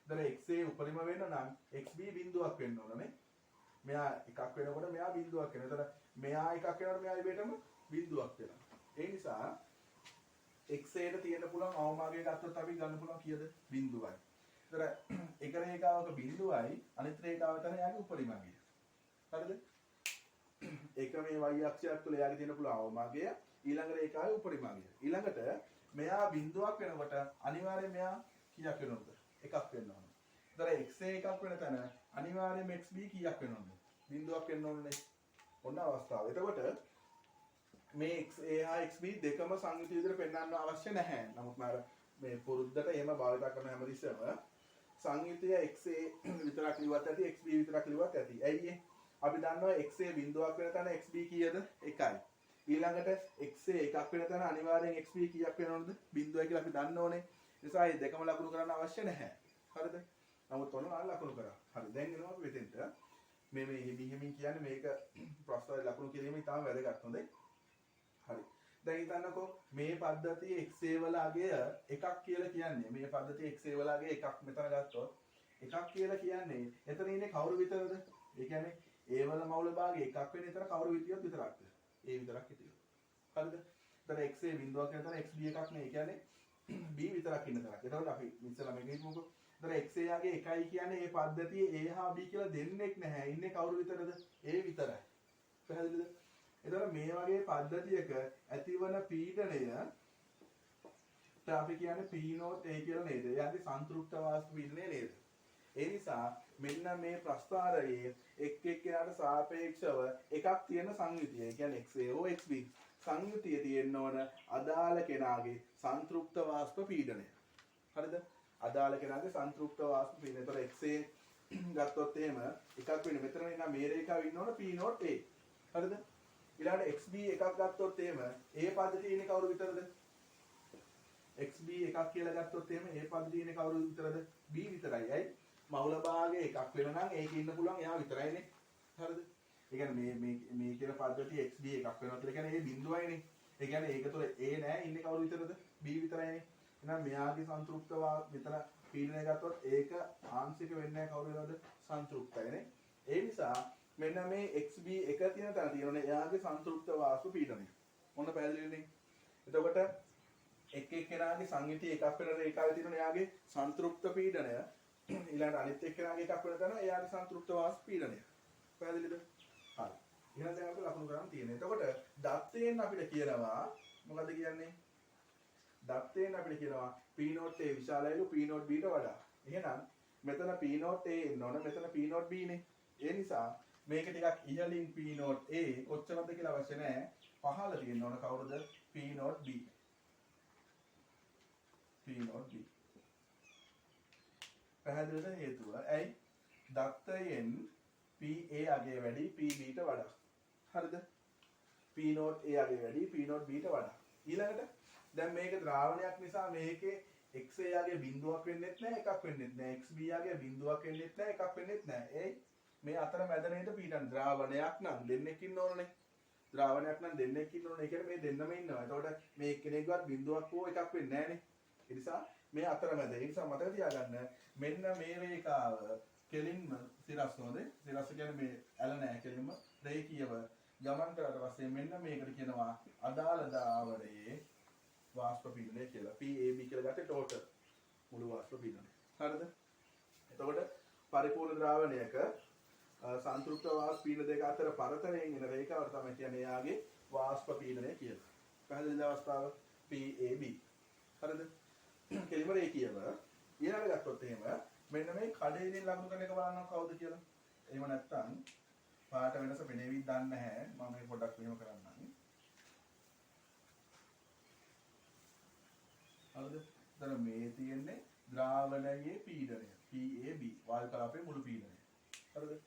එතකොට XA උපරිම වෙන්න නම් XB බිඳුවක් වෙන්න ඕනනේ. මෙයා එකක් වෙනකොට මෙයා බිඳුවක් වෙනවා. එතකොට මෙයා එකක් වෙනකොට මෙයා ඉබේටම බිඳුවක් වෙනවා. ඒ නිසා XA-ට තියෙන පුළුවන් අවමාගය ගත්තොත් අපි ගන්න පුළුවන් කීයද? බිඳුවයි. එතකොට එක රේඛාවක බිඳුවයි අනිත් රේඛාව තමයි යාගේ උපරිමාගය. හරිද? එක මේ y අක්ෂයක් තුළ යාගේ තියෙන පුළුවන් අවමාගය ඊළඟ රේඛාවේ උපරිමාගය. ඊළඟට මෙයා බිඳුවක් වෙනකොට අනිවාර්යයෙන් මෙයා කීයක් වෙනවද? එකක් වෙන්න ඕන. එතකොට XA එකක් වෙන තැන අනිවාර්යයෙන්ම XB කීයක් වෙනවද? බිඳුවක් වෙන්න ඕනේ. ඔන්න අවස්ථාව. එතකොට මේ XA හා XB දෙකම සංයුතිය විදිහට පෙන්වන්න අවශ්‍ය නැහැ. නමුත් මේ පුරුද්දට එහෙම භාවිත කරන හැමතිස්සෙම සංයුතිය XA විතරක් ලියුවත් ඇති XB විතරක් ලියුවත් ඇති. ඇයි අපි දන්නවා XA බිඳුවක් වෙන තැන XB කීයද? 1යි. ඊළඟට XA එකක් වෙන තැන අනිවාර්යෙන් XB කීයක් වෙනවද? බිඳුවයි කියලා අපි දන්න ඕනේ. ඒ නිසා මේ දෙකම ලකුණු කරන්න අවශ්‍ය නැහැ. හරිද? නමුත් ඔන්න ලකුණු කරා. හරි. දැන් එනවා අපි මෙතෙන්ට. මේ මෙහෙමින් කියන්නේ මේක ප්‍රස්තාවයේ ලකුණු කිරීම ඉතාම වැදගත්. හොඳයි. හරි. දැන් හිතන්නකෝ මේ පද්ධතියේ XA වල අගය එකක් කියලා කියන්නේ. මේ පද්ධතියේ XA වල අගය එකක් මෙතන ගත්තොත් එකක් කියලා කියන්නේ එතන ඉන්නේ කවුරු විතරද? ඒ කියන්නේ ඒ වල මවුල භාගය එකක් වෙන විතර කවුරු හිටියොත් විතරක්ද? ඒ විතරක් හිටියොත්. හරිද? එතන x a බිඳුවක් වෙන තැන x b එකක් නේ. ඒ කියන්නේ b විතරක් ඉන්න තරක්. එතකොට අපි ඉස්සෙල්ලා මේක හිතමුකෝ. එතන x a යාගේ 1යි කියන්නේ මේ පද්ධතියේ a හා b කියලා දෙන්නෙක් නැහැ. ඉන්නේ කවුරු විතරද? a විතරයි. පැහැදිලිද? එතකොට මේ වගේ පද්ධතියක ඇතිවන පීඩනය අපි කියන්නේ p not a කියලා නේද? එයාගේ සංතෘප්ත වාෂ්ප පීඩනය නේද? ඒ නිසා මෙන්න මේ ප්‍රස්ථාරයේ එක් එක්කෙනාට සාපේක්ෂව එකක් තියෙන සංයුතිය. ඒ කියන්නේ XA හෝ XB සංයුතිය තියෙන්න ඕන අදාළ කෙනාගේ සංතෘප්ත වාෂ්ප පීඩනය. හරිද? අදාළ කෙනාගේ සංතෘප්ත වාෂ්ප පීඩනය. ඒතර XA ගත්තොත් එහෙම එකක් වෙන්නේ මෙතන නිකන් මේ රේඛාවේ ඉන්න ඕන P not A. හරිද? ඊළඟට XB එකක් ගත්තොත් එහෙම A පද්ධතියේ ඉන්නේ කවුරු විතරද? XB එකක් කියලා ගත්තොත් එහෙම A පද්ධතියේ ඉන්නේ කවුරු විතරද? B විතරයි. ඇයි? මවුල භාගය එකක් වෙන නම් ඒකේ ඉන්න පුළුවන් එයා විතරයිනේ. හරිද? ඒ කියන්නේ මේ කියන පද්ධතිය xb එකක් වෙනවා කියලා කියන්නේ ඒ බිඳුවයිනේ. ඒ කියන්නේ ඒක තුළ a නෑ ඉන්නේ කවුරු විතරද? b විතරයිනේ. එහෙනම් මෙයාගේ සංතෘප්තව මෙතන පීඩනය ගත්තොත් ඒක ආංශික වෙන්නේ කවුරු වෙනවද? සංතෘප්තයිනේ. ඒ නිසා මෙන්න මේ xb එක තියෙන තැන තියෙනනේ එයාගේ සංතෘප්ත වාෂ්ප පීඩනය. මොන පැහැදිලිනේ. එතකොට එක් එක්කෙනාගේ සංයුතිය එකක් වෙන රේඛාවේ තියෙන එයාගේ සංතෘප්ත පීඩනය ඊළඟ අනිත් එක්කෙනාගේ එකක් වෙන තැන එයාගේ සංතෘප්ත වාෂ්ප පීඩනය. පැහැදිලිද? හරි. එහෙනම් දැන් අපිට ලකුණු කරන් තියෙනවා. එතකොට දත්තයෙන් අපිට කියනවා මොකද්ද කියන්නේ? දත්තයෙන් අපිට කියනවා P not A විශාලයිලු P not B ට වඩා. එහෙනම් මෙතන P not A එන්න ඕන මෙතන P not B නේ. ඒ නිසා මේක ටිකක් ඉහළින් P not A කොච්චරද කියලා අවශ්‍ය නැහැ. පහළ තියෙන්න ඕන කවුරුද? P not B. P not B. පැහැදිලිද හේතුව? ඇයි? දත්තයෙන් PA අගේ වැඩි PB ට වඩා. හරිද? P not A අගේ වැඩි P not B ට වඩා. ඊළඟට දැන් මේක ද්‍රාවණයක් නිසා මේකේ XA අගේ බිඳුවක් වෙන්නෙත් නැහැ එකක් වෙන්නෙත් නැහැ. XB අගේ බිඳුවක් වෙන්නෙත් නැහැ එකක් වෙන්නෙත් නැහැ. ඒයි මේ අතර මැද නේද පීඩන ද්‍රාවණයක් නම් දෙන්නෙක් ඉන්න ඕනනේ. ද්‍රාවණයක් නම් දෙන්නෙක් ඉන්න ඕනේ. ඒ කියන්නේ මේ දෙන්නම ඉන්නවා. එතකොට මේ එක්කෙනෙක්වත් බිඳුවක් හෝ එකක් වෙන්නේ නැහනේ. ඒ නිසා මේ අතරමැද. ඒ නිසා මතක තියාගන්න මෙන්න මේ රේඛාව කෙලින්ම සිරස් නෝද? සිරස් කියන්නේ මේ ඇල නැහැ කෙලින්ම රේඛීයව ගමන් කරලා පස්සේ මෙන්න මේකට කියනවා අදාළ ද්‍රාවණයේ වාෂ්ප පීඩනය කියලා. PAB කියලා ගත්තේ ටෝටල් මුළු වාෂ්ප පීඩනය. හරිද? එතකොට පරිපූර්ණ ද්‍රාවණයක සංතෘප්ත වාෂ්ප පීඩන දෙක අතර පරතරයෙන් එන රේඛාවට තමයි කියන්නේ යාගේ වාෂ්ප පීඩනය කියලා. පැහැදිලිද අවස්ථාව? PAB. හරිද? කෙලිම රේඛීයව ඊළඟට ගත්තොත් එහෙම මෙන්න මේ කඩේකින් ලකුණු කරන එක බලන්න කවුද කියලා. එහෙම නැත්නම් පාට වෙනස පෙනෙවිද දන්නේ නැහැ. මම මේ පොඩ්ඩක් මෙහෙම කරන්නම්. හරිද? දැන් මේ තියෙන්නේ ද්‍රාවණයේ පීඩනය. PAB වායු කලාපයේ මුළු පීඩනය. හරිද?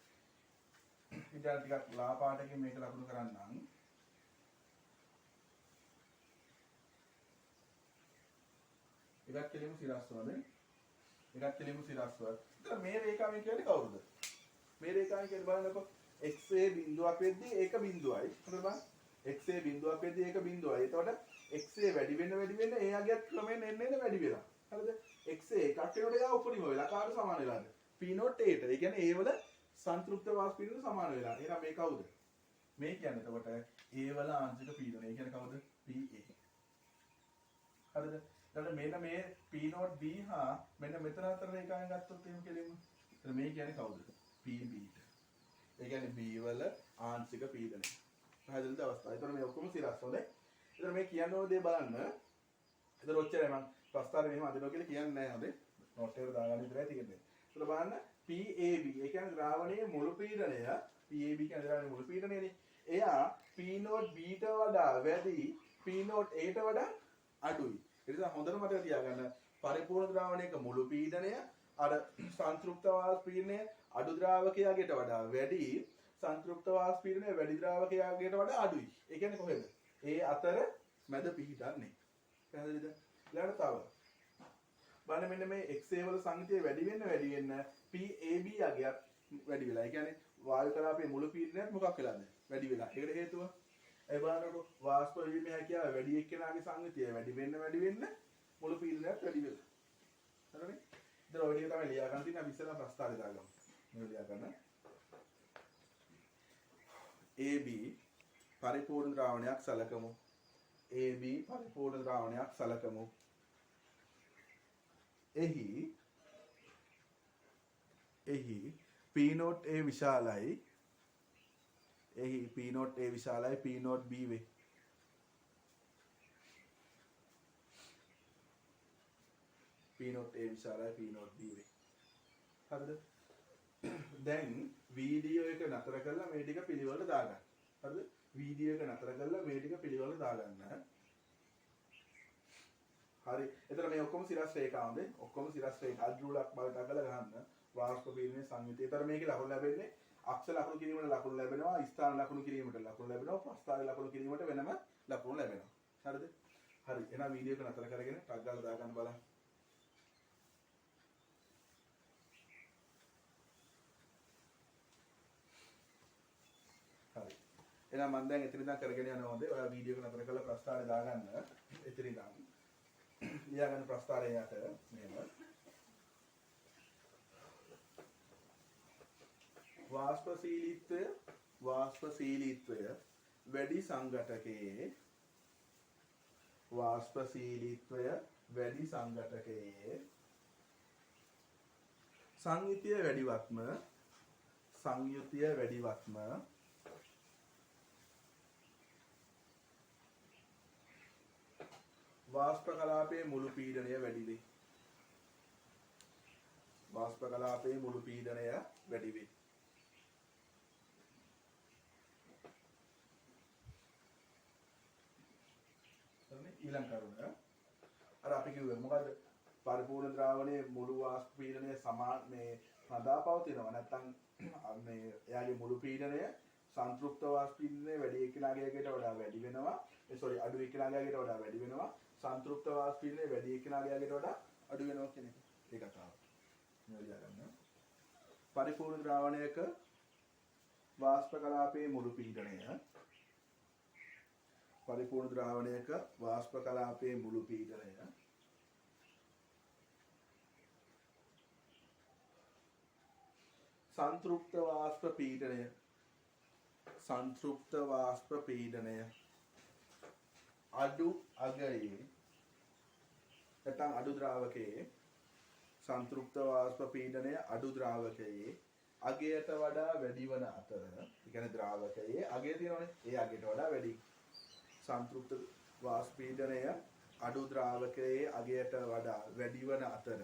ඉතින් ටිකක් ලා පාටකින් මේක ලකුණු කරන්නම්. එකක් කෙලිම සිරස්වනේ. එකක් කෙලිම සිරස්ව. ඉතින් මේ රේඛාවෙන් කියන්නේ කවුරුද? මේ රේඛාවෙන් කියන්නේ බලන්නකො XA බිඳුවක් වෙද්දී ඒක බිඳුවයි. හරිද බලන්න? XA බිඳුවක් වෙද්දී ඒක බිඳුවයි. එතකොට XA වැඩි වෙන්න ඒ අගයත් ක්‍රමයෙන් එන්න වැඩි වෙලා. හරිද? XA එකක් වෙනකොට එයා උපරිම වෙලා කාට සමාන වෙලාද? P not A ට. ඒ කියන්නේ ඒ වල සංතෘප්ත වාෂ්ප පීඩන සමාන වෙලා. එහෙනම් මේ කවුද? මේ කියන්නේ එතකොට A වල ආංශික පීඩන. ඒ කියන්නේ කවුද? PA. හරිද? එතකොට මෙන්න මේ P not B හා මෙන්න මෙතන අතර රේඛාවෙන් ගත්තොත් එහෙම කෙලින්ම. එතන මේ කියන්නේ කවුද? PB ට. ඒ කියන්නේ B වල ආංශික පීඩනය. පැහැදිලිද අවස්ථාව? එතකොට මේ ඔක්කොම සිරස් හොඳයි. එතකොට මේ කියන්න ඕන දේ බලන්න. එතකොට ඔච්චරයි මම ප්‍රස්තාරේ මෙහෙම අදිනවා කියලා කියන්නේ නැහැ හොඳේ. නෝට් එකට දාගන්න විතරයි තියෙන්නේ. එතකොට බලන්න PAB ඒ කියන්නේ ද්‍රාවණයේ මුළු පීඩනය PAB කියන්නේ ද්‍රාවණයේ මුළු පීඩනයනේ. එයා P not B ට වඩා වැඩි P not A ට වඩා අඩුයි. ඒ නිසා හොඳට මතක තියාගන්න පරිපූර්ණ ද්‍රාවණයක මුළු පීඩනය අර සංතෘප්ත වාෂ්ප පීඩනය අඩු ද්‍රාවකයාගේට වඩා වැඩි සංතෘප්ත වාෂ්ප පීඩනය වැඩි ද්‍රාවකයාගේට වඩා අඩුයි. ඒ කියන්නේ කොහෙද? ඒ අතර මැද පිහිටන්නේ. පැහැදිලිද? ඊළඟට තව. බලන්න මෙන්න මේ XA වල සංයුතිය වැඩි වෙන්න PAB අගයත් වැඩි වෙලා. ඒ කියන්නේ වායු කලාපයේ මුළු පීඩනයත් මොකක් වෙලාද? වැඩි වෙලා. ඒකට හේතුව ඒ බලන්නකො වාෂ්ප වීමේ හැකියාව වැඩි එක්කෙනාගේ සංයුතිය වැඩි වෙන්න මුළු පීඩනයත් වැඩි වෙලා. හරිනේ? ඉතින් ඔය ටික තමයි ලියා ගන්න තියෙන්නේ. අපි ඉස්සෙල්ලා ප්‍රස්තාරය දාගමු. මේක ලියා ගන්න. AB පරිපූර්ණ ද්‍රාවණයක් සලකමු. AB පරිපූර්ණ ද්‍රාවණයක් සලකමු. එහි P not A විශාලයි. එහි P not A විශාලයි P not B වේ. P not A විශාලයි P not B වේ. හරිද? දැන් වීඩියෝ එක නතර කරලා මේ ටික පිළිවෙලට දාගන්න. හරිද? වීඩියෝ එක නතර කරලා මේ ටික පිළිවෙලට දාගන්න. හරි. එතන මේ ඔක්කොම සිරස් රේඛාවන්ද? ඔක්කොම සිරස් රේඛා අද්රුලක් බලට අගලා ගන්න. වාස්ප පීඩනයේ සංයුතිය. ඒතර මේකේ ලකුණු ලැබෙන්නේ අක්ෂ ලකුණු කිරීමට ලකුණු ලැබෙනවා, ස්ථාන ලකුණු කිරීමට ලකුණු ලැබෙනවා, ප්‍රස්ථාර ලකුණු කිරීමට වෙනම ලකුණු ලැබෙනවා. හරිද? හරි. එහෙනම් වීඩියෝ එක නතර කරගෙන ටග් ගාලා දාගන්න බලන්න. හරි. එහෙනම් මම දැන් එතන ඉඳන් කරගෙන යනවා හොඳේ. ඔයා වීඩියෝ එක නතර කරලා ප්‍රස්ථාරය දාගන්න. එතන ඉඳන්. ලියාගන්න ප්‍රස්ථාරය යට මෙහෙම. වාෂ්පශීලීත්වය වැඩි සංඝටකයේ සංයුතිය වැඩිවත්ම වාෂ්ප කලාපයේ මුළු පීඩනය වැඩි වේ. ඊළඟ කරුණ අර අපි කිව්වේ මොකද පරිපූර්ණ ද්‍රාවණයේ මුළු වාෂ්ප පීඩනය සමාන මේ රඳා පවතිනවා නැත්නම් මේ එයාගේ මුළු පීඩනය සංතෘප්ත වාෂ්ප පීඩනය වැඩි එක්කෙනාගේකට වඩා වැඩි වෙනවා අඩු එක්කෙනාගේකට වඩා වැඩි වෙනවා සංතෘප්ත වාෂ්ප පීඩනය වැඩි එක්කෙනාගේකට වඩා අඩු වෙනවා කියන එක ඒ කතාව මෙලියා ගන්න පරිපූර්ණ ද්‍රාවණයක වාෂ්ප කලාපයේ මුළු පීඩනය संतृप्त वाष्प पीडनय अडु अगये නැත්නම් අඩු ද්‍රාවකයේ संतृप्त वाष्प पीडනය අඩු ද්‍රාවකයේ අගයට වඩා වැඩි වන අතර ඒ කියන්නේ ද්‍රාවකයේ අගය තියෙනවනේ ඒ අගයට වඩා වැඩි संतृप्त वाष्प पीडනය අඩු ද්‍රාවකයේ අගයට වඩා වැඩි වන අතර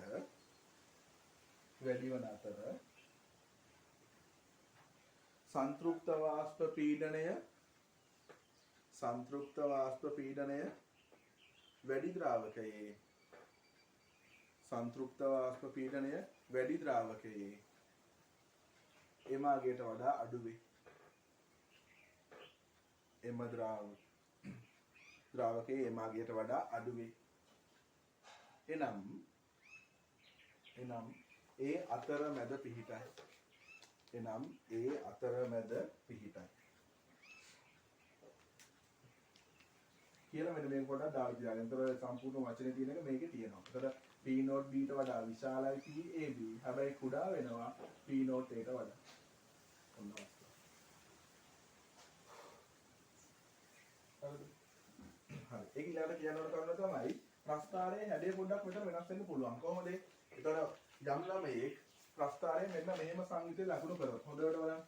संतृप्त वाष्प पीडනය වැඩි ද්‍රාවකයේ එම අගයට වඩා අඩු වේ. ද්‍රාවකයේ එම අගයට වඩා අඩු වේ. එනම් ඒ අතරමැද පිහිටයි. කියලා මෙන්න මේක පොඩ්ඩක් දාලා තියාගන්න. ඒතර සම්පූර්ණ වචනේ තියෙන එක මේකේ තියෙනවා. ඒතර P note B ට වඩා විශාලයි PAB. හැබැයි කුඩා වෙනවා P note A ට වඩා. ඔන්න හරි. ඒක ඊළඟට කියන්න ඕන කරුණ තමයි ප්‍රස්ථාරයේ හැඩය පොඩ්ඩක් මෙතන වෙනස් වෙන්න පුළුවන්. කොහොමද? ඒතර යම් ළමයෙක් ප්‍රස්ථාරයේ මෙන්න මෙහෙම සංයුතිය ලකුණු කරොත් හොඳට බලන්න.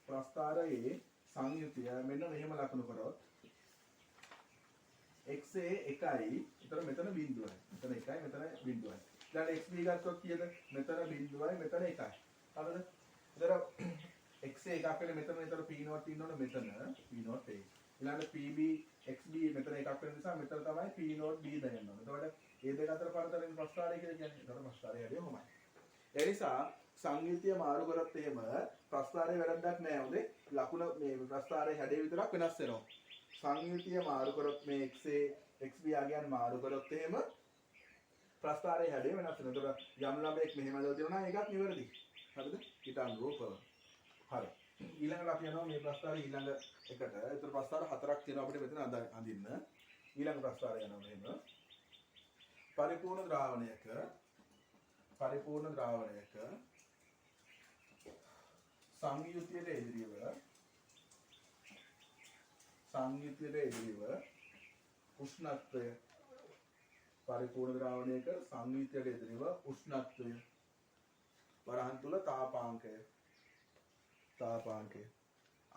ප්‍රස්ථාරයේ සංයුතිය මෙන්න මෙහෙම ලකුණු කරොත් x එකයි එතන මෙතන බිඳුවයි. මෙතන එකයි මෙතන බිඳුවයි. ඊළඟ xb ගත්තොත් කීයද? මෙතන බිඳුවයි මෙතන එකයි. හරිද? එතන x එකක් වෙන මෙතන p note ඉන්නවනේ මෙතන p note a. ඊළඟ pb xb මෙතන එකක් වෙන නිසා මෙතන තමයි p note b දැනෙන්න ඕනේ. එතකොට මේ දෙක අතර පරතරයෙන් ප්‍රස්ථාරය කියලා කියන්නේ. එතකොට ප්‍රස්ථාරය හැදෙන්නේ කොහොමයි? ඒ නිසා සංයුතිය මාරු කරත් එහෙම ප්‍රස්ථාරයේ වැඩක් නැහැ. හොඳේ. ලකුණ මේ ප්‍රස්ථාරයේ හැඩය විතරක් වෙනස් වෙනවා. සංයුතිය මාරු කරොත් මේ XA XB ආගයන් මාරු කරොත් එහෙම ප්‍රස්ථාරයේ හැඩය වෙනස් වෙනවා. ඒතකොට යම් ළමයෙක් මෙහෙම හදලා තියෙනවා නම් ඒකත් නිවැරදි. හරිද? ඊට අනුරූපව. හරි. ඊළඟට අපි යනවා මේ ප්‍රස්ථාරයේ ඊළඟ එකට. ඒතර ප්‍රස්ථාර හතරක් තියෙනවා අපිට මෙතන අඳින්න. ඊළඟ ප්‍රස්ථාරය යනවා මෙහෙම. පරිපූර්ණ ද්‍රාවණයක සංයුතියට එදිරිව සංයුතියට එදිරිව උෂ්ණත්වය පරිපූර්ණ ද්‍රාවණයක සංයුතියට එදිරිව උෂ්ණත්වය වරහන් තුල තාපාංකය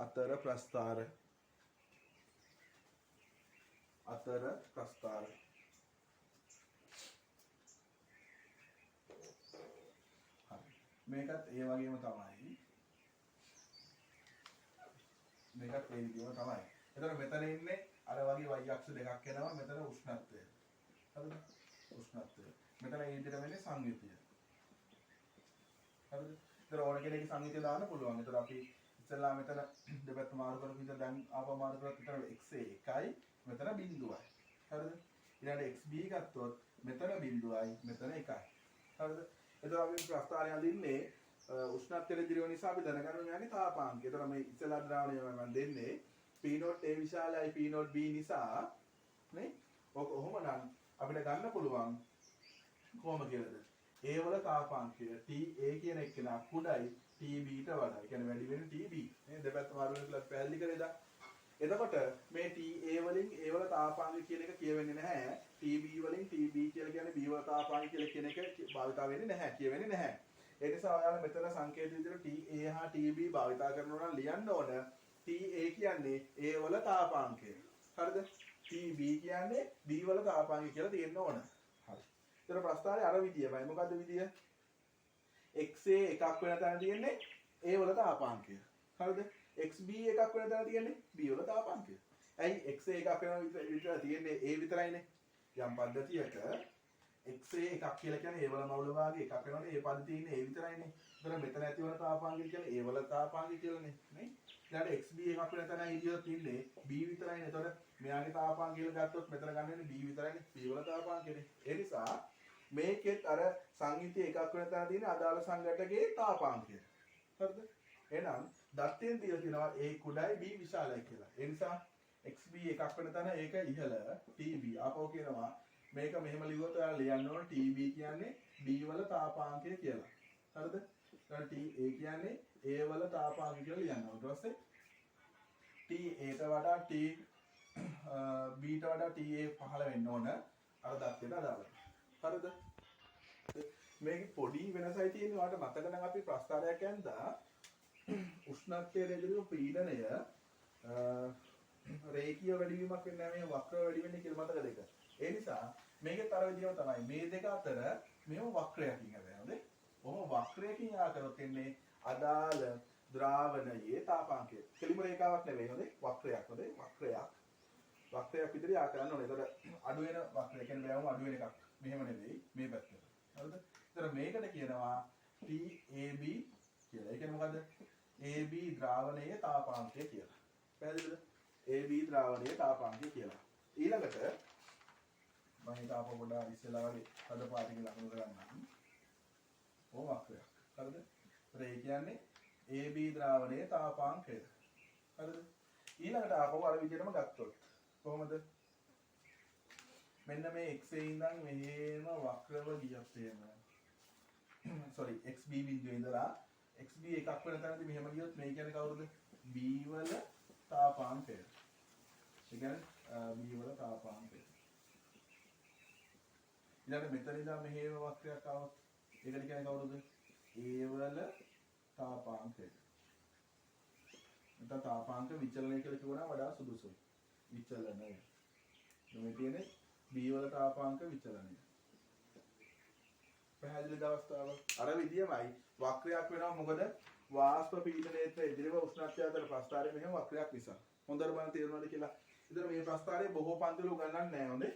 අතර ප්‍රස්ථාර මේකත් ඒ වගේම තමයි. මේකත් ඒ විදිහම තමයි. එතකොට මෙතන ඉන්නේ අර වගේ y අක්ෂ දෙකක් එනවා. මෙතන උෂ්ණත්වය. හරිද? උෂ්ණත්වය. මෙතන ඒ විදිහට වෙන්නේ සංයුතිය. හරිද? ඒතර ඕන කෙනෙක්ගේ සංයුතිය දාන්න පුළුවන්. ඒතර අපි ඉස්සෙල්ලා මෙතන දෙපැත්ත මාරු කරපු විදිහ දැන් ආපහු මාරු කරත් විතර x එකයි මෙතන බිඳුවයි. හරිද? ඊළඟට xb ගත්තොත් මෙතන බිඳුවයි මෙතන එකයි. හරිද? එතකොට අපි ප්‍රස්ථාරය අඳින්නේ උෂ්ණත්වයට දිරව නිසා අපි දැනගන්න ඕනේ තාපාංකය. එතකොට මේ ඉස්සෙල්ලා ද්‍රාවණය මම දෙන්නේ P0 A විශාලයි P0 B නිසා නේ. ඔක ඔහොමනම් අපිට ගන්න පුළුවන් කොහොම කියලාද? A වල තාපාංකය TA කියන එක්කෙනා කුඩයි TB ට වඩා. ඒ කියන්නේ වැඩි වෙන TB. නේ දෙපැත්ත මාරු වෙන කියලා පැහැදිලි කරේද? එතකොට මේ TA වලින් A වල තාපාංකය කියන එක කියවෙන්නේ නැහැ. TB වලින් TB කියලා කියන්නේ B වල තාපාංකය කියලා කියන එක භාවිත වෙන්නේ නැහැ. කියවෙන්නේ නැහැ. ඒ නිසා ඔයාලා මෙතන සංකේත විදිහට TA හා TB භාවිත කරනවා නම් ලියන්න ඕන TA කියන්නේ A වල තාපාංකය. හරිද? TB කියන්නේ B වල තාපාංකය කියලා තියෙන්න ඕන. හරි. ඒතර ප්‍රස්ථාරය අර විදියමයි. මොකද්ද විදිය? XA එකක් වෙන තැන තියෙන්නේ A වල තාපාංකය. හරිද? XB එකක් වෙන තැන තියෙන්නේ B වල තාපාංකය. ඇයි XA එකක් වෙන විතර තියෙන්නේ A විතරයිනේ. යම් පද්ධතියක XA එකක් කියලා කියන්නේ A වල මවුල වාගේ එකක් වෙනකොට ඒ පද තියෙන්නේ A විතරයිනේ. ඒතර මෙතන ඇති වන තාපාංකය කියන්නේ A වල තාපාංකය කියලානේ. නේ? ඊළඟට XB එකක් වෙන තැන ඉදිරියට ඉන්නේ B විතරයිනේ. ඒතර මෙයාගේ තාපාංකය කියලා ගත්තොත් මෙතන ගන්න වෙන්නේ B විතරයිනේ. B වල තාපාංකයනේ. ඒ නිසා මේකෙත් අර සංයුතිය එකක් වෙන තැන තියෙන අදාළ සංඝටකයේ තාපාංකය. හරිද? එහෙනම් දත්තෙන් තියලා තියෙනවා A කුඩයි B විශාලයි කියලා. ඒ නිසා XB එකක් වෙන තැන ඒක ඉහළ TB. ආපහු කියනවා මේක මෙහෙම ලිව්වොත් ඔයාලා ලියන්න ඕන TB කියන්නේ B වල තාපාංකය කියලා. හරිද? ඊට TA කියන්නේ A වල තාපාංකය කියලා ලියන්න ඕන. ඊට පස්සේ TA ට වඩා B ට වඩා TA පහළ වෙන්න ඕන අර දත්තේට අදාළව. හරිද? මේකේ පොඩි වෙනසයි තියෙන්නේ. ඔයාලට මතක නම් අපි ප්‍රස්ථාරයක් යන්දා උෂ්ණත්වයේ එදිරිව පීඩනය රේඛීය වැඩිවීමක් වෙන්නේ නැහැ. මේ වක්‍ර වැඩි වෙන්නේ කියලා මතකද ඒක? ඒ නිසා මේකේ තර විදියම තමයි. මේ දෙක අතර මේව වක්‍රයකින් හැදෙනවා. කොහොම වක්‍රයකින් යා කරොත් එන්නේ අදාළ ද්‍රාවණයේ තාපාංකය. කෙලිම රේඛාවක් නෙවෙයි නේද? වක්‍රයක් නේද? වක්‍රයක් විදිහට යා කරන්න ඕනේ. ඒතර අඩු වෙන වක්‍රය කියන්නේ බෑවම අඩු වෙන එකක්. මෙහෙම නෙවෙයි මේ පැත්තට. හරිද? ඒතර මේකට කියනවා TAB කියලා. ඒ කියන්නේ මොකද්ද? AB ද්‍රාවණයේ තාපාංකය කියලා. පැහැදිලිද? AB ද්‍රාවණයේ තාපාංකය කියලා. ඊළඟට මම හිත ආපහු පොඩ්ඩක් ඉස්සෙල්ලා වගේ හද පාටික ලකුණු කරන්නම්. ඕ වක්‍රයක්. හරිද? ඒතර ඒ කියන්නේ AB ද්‍රාවණයේ තාපාංකය. හරිද? ඊළඟට ආපහු අර විදිහටම ගත්තොත් කොහොමද? මෙන්න මේ XA ඉඳන් මෙහෙම වක්‍රව ගියත් එහෙම. sorry XB බිඳුවේ ඉඳලා XB එකක් වෙන තැනදී මෙහෙම ගියොත් මේ කියන්නේ කවුරුද? B වල තාපාංකය. ඒ කියන්නේ B වල තාපාංකය. ඊළඟ මෙතන ඉඳන් මෙහෙම වක්‍රයක් ආවොත් ඒකට කියන්නේ කවුරුද? A වල තාපාංකය. නැත්නම් තාපාංක විචලනය කියලා කියනවා වඩා සුදුසුයි. විචලනය. මේ කියන්නේ B වල තාපාංක විචලනය. පැහැදිලි දවස්තාව අර විදියමයි වක්‍රයක් වෙනවා. මොකද වාෂ්ප පීඩනයේත් එදිරිව උෂ්ණත්වය අතර ප්‍රස්ථාරය මෙහෙම වක්‍රයක් නිසා. හොඳට බලන්න තේරෙනවද කියලා. ඉතින් මේ ප්‍රස්ථාරය බොහෝ පන්තිවල උගන්වන්නේ නැහැ හොඳේ.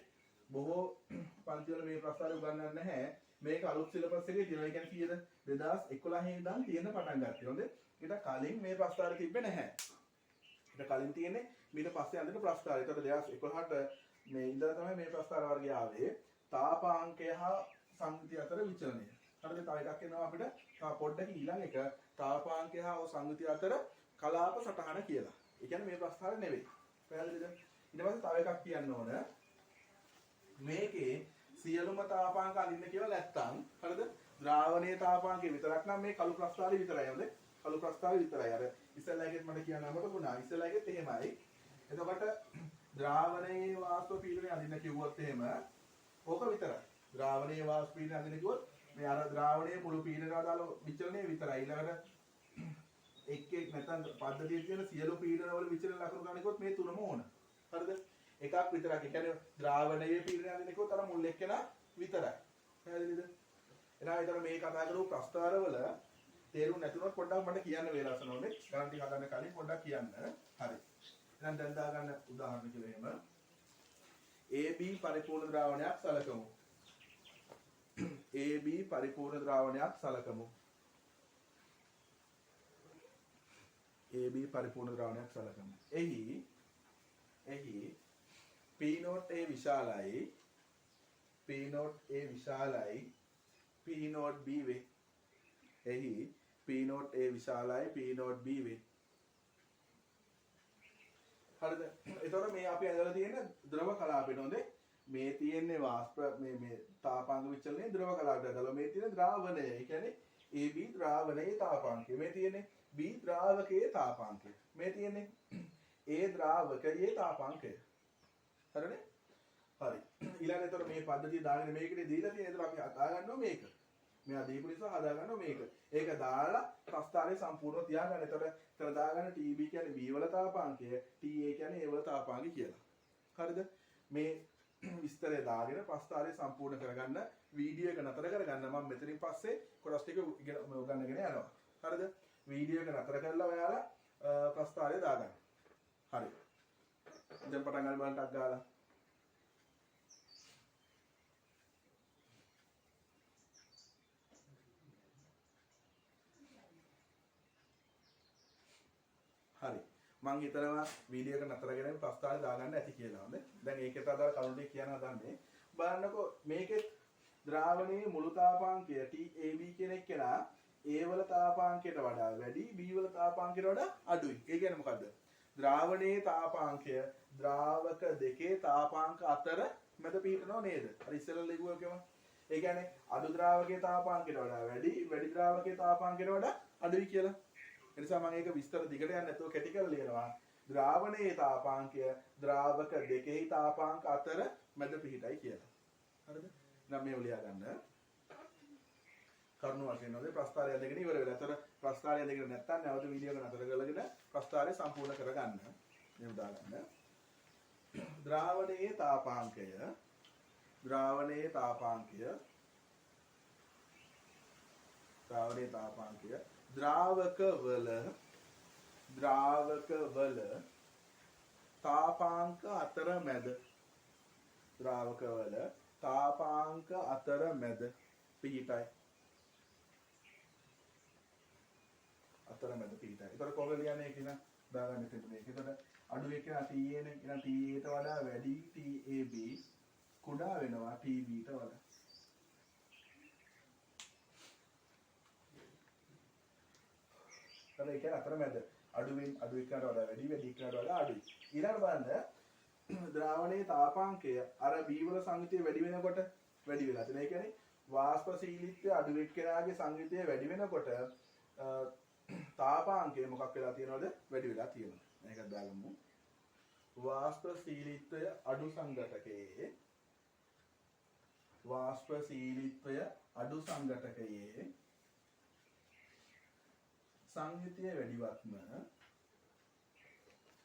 බොහෝ පන්තිවල මේ ප්‍රස්ථාරය උගන්වන්නේ නැහැ. මේක අලුත් සිලබස් එකේ තියෙනවා. ඒ කියන්නේ කීයද? 2011 ඉඳන් තියෙන පටන් ගත්තා. හොඳේ. ඊට කලින් මේ ප්‍රස්ථාරය තිබ්බේ නැහැ. ඊට කලින් තියෙන්නේ ඊට පස්සේ අඳින ප්‍රස්ථාරය. ඒතකොට 2011ට මේ ඉඳලා තමයි මේ ප්‍රස්ථාර වර්ගය ආවේ. තාපාංකය හා සංයුතිය අතර විචලනය. හරිද? තව එකක් එනවා අපිට. තව පොඩ්ඩකින් ඊළඟ එක තාපාංකය හා සංයුතිය අතර කලාප සටහන කියලා. ඒ කියන්නේ මේ ප්‍රස්ථාරය නෙවෙයි. පැහැදිලිද? ඊට පස්සේ තව එකක් කියන්න ඕන. මේකේ සියලුම තාපාංක අඳින්න කියලා නැත්තම් හරිද? ද්‍රාවණයේ තාපාංකය විතරක් නම් මේ කළු ප්‍රස්ථාරය විතරයි. හරිද? කළු ප්‍රස්ථාරය විතරයි. අර ඉස්සෙල්ලා එකෙත් මට කියන්න අමතක වුණා. ඉස්සෙල්ලා එකෙත් එහෙමයි. එතකොට ද්‍රාවණයේ වාෂ්ප පීඩනය අඳින්න කිව්වොත් එහෙම ඕක විතරයි. ද්‍රාවණයේ වාෂ්ප පීඩනය අඳින්න කිව්වොත් මේ අර ද්‍රාවණයේ මුළු පීඩනය අදාළ විචලනය විතරයි. ඊළඟට එක් නැත්නම් පද්ධතියේ තියෙන සියලු පීඩන වල විචලන ලකුණු ගන්නකොත් මේ තුනම ඕන. හරිද? එකක් විතරක්. ඒ කියන්නේ ද්‍රාවණයේ පීඩනය අඳින්න කිව්වොත් අර මුල් එක්කෙනා විතරයි. පැහැදිලිද? එහෙනම් ඊතර මේ කතා කරපු ප්‍රස්තාරවල තේරුම් නැතුනොත් පොඩ්ඩක් මට කියන්න වේලාසන ඕනේ. ගණන් ටික හදන්න කලින් පොඩ්ඩක් කියන්න. හරි. එහෙනම් දැන් දාගන්න උදාහරණ කියලා එහෙම. AB පරිපූර්ණ ද්‍රාවණයක් සලකමු. AB පරිපූර්ණ ද්‍රාවණයක් සලකමු. AB පරිපූර්ණ ද්‍රාවණයක් සලකමු. එහි P note A විශාලයි. P note A විශාලයි. P note B වේ. එහි P note A විශාලයි. P note B වේ. හරිද? එතකොට මේ අපි ඇදලා තියෙන ද්‍රව කලාපෙට හොඳේ මේ තියෙන්නේ වාෂ්ප මේ තාපාංග විචලනයේ ද්‍රව කලාපයට ඇදලා මේ තියෙන ද්‍රාවණය. ඒ කියන්නේ AB ද්‍රාවණයේ තාපාංකය. මේ තියෙන්නේ B ද්‍රාවකයේ තාපාංකය. මේ තියෙන්නේ A ද්‍රාවකයේ තාපාංකය. හරිනේ? හරි. ඊළඟට එතකොට මේ පද්ධතිය දාගෙන මේකනේ දීලා තියෙන. එතකොට අපි හදා ගන්නවා මේක. මෙයා දීපු නිසා හදා ගන්නවා මේක. ඒක දාලා ප්‍රස්තාරය සම්පූර්ණව තියාගන්න. එතකොට එතන දාගන්න TB කියන්නේ B වල තාපාංකය, TA කියන්නේ A වල තාපාංකය කියලා. හරිද? මේ විස්තරය දාගෙන ප්‍රස්තාරය සම්පූර්ණ කරගන්න වීඩියෝ එක නතර කරගන්න. මම මෙතනින් පස්සේ කොටස් ටික උගන්වගෙන යනවා. හරිද? වීඩියෝ එක නතර කරලා ඔයාලා ප්‍රස්තාරය දාගන්න. හරි. දැන් පටන් ගන්න බලන්නක් ගාලා. හරි. මම හිතනවා වීඩියෝ එක නතර කරගෙන ප්‍රස්තාරය දාගන්න ඇති කියලා. හොඳ. දැන් ඒකට අදාළ කරුණු ටික කියන්න හදන්නේ. බලන්නකෝ මේකේ ද්‍රාවණයේ මුළු තාපාංකය TAB කියන එක්කෙනා A වල තාපාංකයට වඩා වැඩි B වල තාපාංකයට වඩා අඩුයි. ඒ කියන්නේ මොකද්ද? ද්‍රාවණයේ තාපාංකය ද්‍රාවක දෙකේ තාපාංක අතර මැද පිහිටනව නේද? අර ඉස්සෙල්ලා ලියුවා කියමු. ඒ කියන්නේ අඩු ද්‍රාවකයේ තාපාංකයට වඩා වැඩි ද්‍රාවකයේ තාපාංකයට වඩා අඩුයි කියලා. ඒ නිසා මම ඒක විස්තර දිගට යන්නේ නැතුව කැටි කරලා ලියනවා. ද්‍රාවණයේ තාපාංකය ද්‍රාවක දෙකෙහි තාපාංක අතර මැද පිහිටයි කියලා. හරිද? නම් මේව ලියා ගන්න. කරුණු වශයෙන් නේද ප්‍රස්තාරය දෙකෙන් ඉවර වෙලා. ඒතර ප්‍රස්තාරය දෙකෙන් නැත්තම් නැවත වීඩියෝ එක නතර කරලාගෙන ප්‍රස්තාරය සම්පූර්ණ කරගන්න. මේව දාගන්න. ද්‍රාවණයේ තාපාංකය ද්‍රාවකවල තාපාංක අතර මැද පිහිටයි. ඒතර කොහොමද ලියන්නේ කියන දාගන්න තියෙන්නේ. ඒකට අඩු එක TA නේ. එහෙනම් TA ට වඩා වැඩි TAB කුඩා වෙනවා TB ට වඩා. හරි ඒක අතර මැද අඩු එකට වඩා වැඩි එකට වඩා අඩුයි. ඊළඟ බලන්න ද්‍රාවණයේ තාපාංකය අර B වල සංයුතිය වැඩි වෙනකොට වැඩි වෙලා තියෙනවා. ඒ කියන්නේ වාෂ්පශීලීත්වය අඩු එක්කෙනාගේ සංයුතිය වැඩි වෙනකොට තාපාංකය මොකක් වෙලා තියෙනවද? වැඩි වෙලා තියෙනවා. මේකත් දාගමු. වාෂ්පශීලීත්වය අඩු සංඝටකයේ සංයුතිය වැඩිවත්ම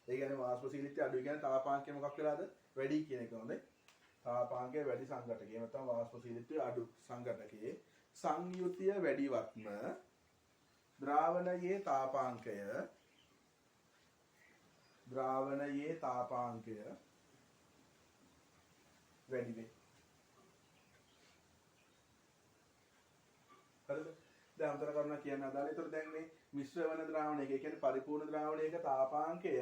ඒ කියන්නේ වාෂ්පශීලීත්වය අඩු කියන්නේ තාපාංකය මොකක් වෙලාද? වැඩි කියන එක හොඳයි. තාපාංකය වැඩි සංඝටකයේ නැත්නම් වාෂ්පශීලීත්වය අඩු සංඝටකයේ සංයුතිය වැඩිවත්ම ද්‍රාවණයේ තාපාංකය වැඩි වේ. හරිද? දැන් අන්තර කරුණා කියන්න අදාළ. ඒතර දැන් මේ මිශ්‍ර වන ද්‍රාවණයක, ඒ කියන්නේ පරිපූර්ණ ද්‍රාවණයක තාපාංකය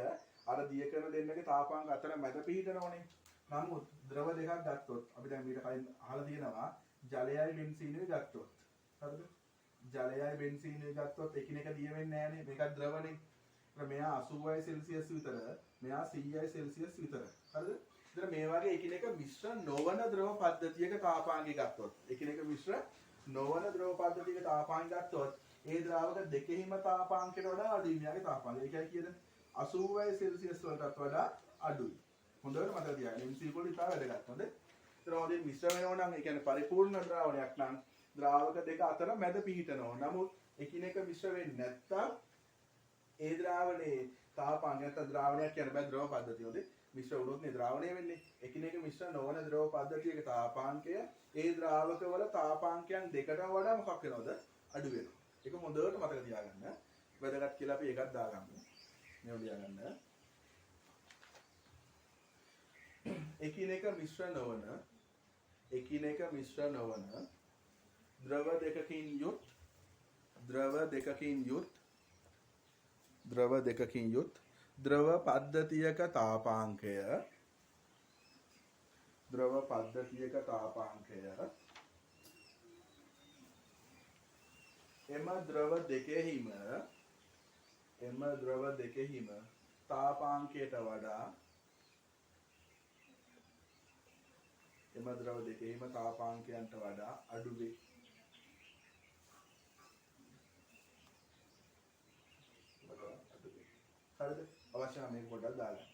අර දිය කරන දෙන්නගේ තාපාංක අතර මැද පිහිටනවනේ. නමුත් ද්‍රව දෙකක් ගත්තොත් අපි දැන් මීට කලින් අහලා තියෙනවා ජලයයි බෙන්සීනුයි ගත්තොත්. හරිද? ජලයයි බෙන්සීනුයි ගත්තොත් එකිනෙක දිය වෙන්නේ නැහනේ. මේක ද්‍රවනේ. මෙයා 80යි සෙල්සියස් විතර, මෙයා 100යි සෙල්සියස් විතර. හරිද? ඉතින් මේ වගේ එකිනෙක මිශ්‍ර නොවන ද්‍රව පද්ධතියක තාපාංගය ගත්තොත්, එකිනෙක මිශ්‍ර නොවන ද්‍රව පද්ධතියක තාපාංගය ගත්තොත්, ඒ ද්‍රාවක දෙකෙහිම තාපාංකයට වඩා අඩුයි මෙයාගේ තාපාංගය. ඒකයි කියන්නේ 80යි සෙල්සියස් වලටත් වඩා අඩුයි. හොඳට මතක තියාගන්න. MCQ වල ඉතාල වැදගත්. හොඳ. ඒතර හොඳින් මිශ්‍ර වෙනවා නම් ඒ කියන්නේ පරිපූර්ණ ද්‍රාවණයක් නම් ද්‍රාවක දෙක අතර මැද පිහිටනවා. නමුත් එකිනෙක මිශ්‍ර වෙන්නේ නැත්තම් ඒ ද්‍රාවණයේ තාපාංක නැත්නම් ද්‍රාවණයක් කියන බෑ ද්‍රව පද්ධතිය. හොඳ. මිශ්‍ර වුණොත් නේ ද්‍රාවණය වෙන්නේ. එකිනෙක මිශ්‍ර නොවන ද්‍රව පද්ධතියක තාපාංකය ඒ ද්‍රාවකවල තාපාංකයන් දෙකටම වඩා මොකක් වෙනවද? අඩු වෙනවා. ඒක හොඳට මතක තියාගන්න. වැදගත් කියලා අපි ඒකත් දාගමු. මේව ලියාගන්න. එකිනෙක මිශ්‍ර නොවන ද්‍රව දෙකකින් යුත් ද්‍රව පද්ධතියක තාපාංකය එම ද්‍රව දෙකෙහිම තාපාංකයට වඩා තාපාංකයන්ට වඩා අඩු වේ. හරිද? අවශ්‍ය නම් මේක පොඩ්ඩක් දාගන්න.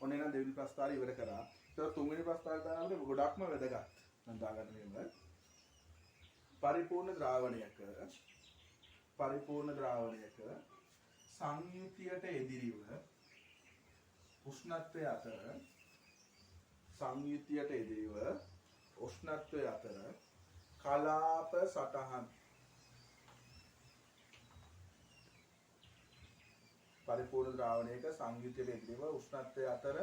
ඔන්න එහෙනම් දෙවෙනි ප්‍රස්තාරය ඉවර කරා. ඊට තුන්වෙනි ප්‍රස්තාරය දානකොට ගොඩක්ම වැදගත්. මම දාගන්න මෙහෙම. පරිපූර්ණ ද්‍රාවණයක සංයුතියට එදිරිව උෂ්ණත්වය අතර කලාප සටහන් පරිපූර්ණ ද්‍රාවණයක සංයුතියට එදිරිව උෂ්ණත්වය අතර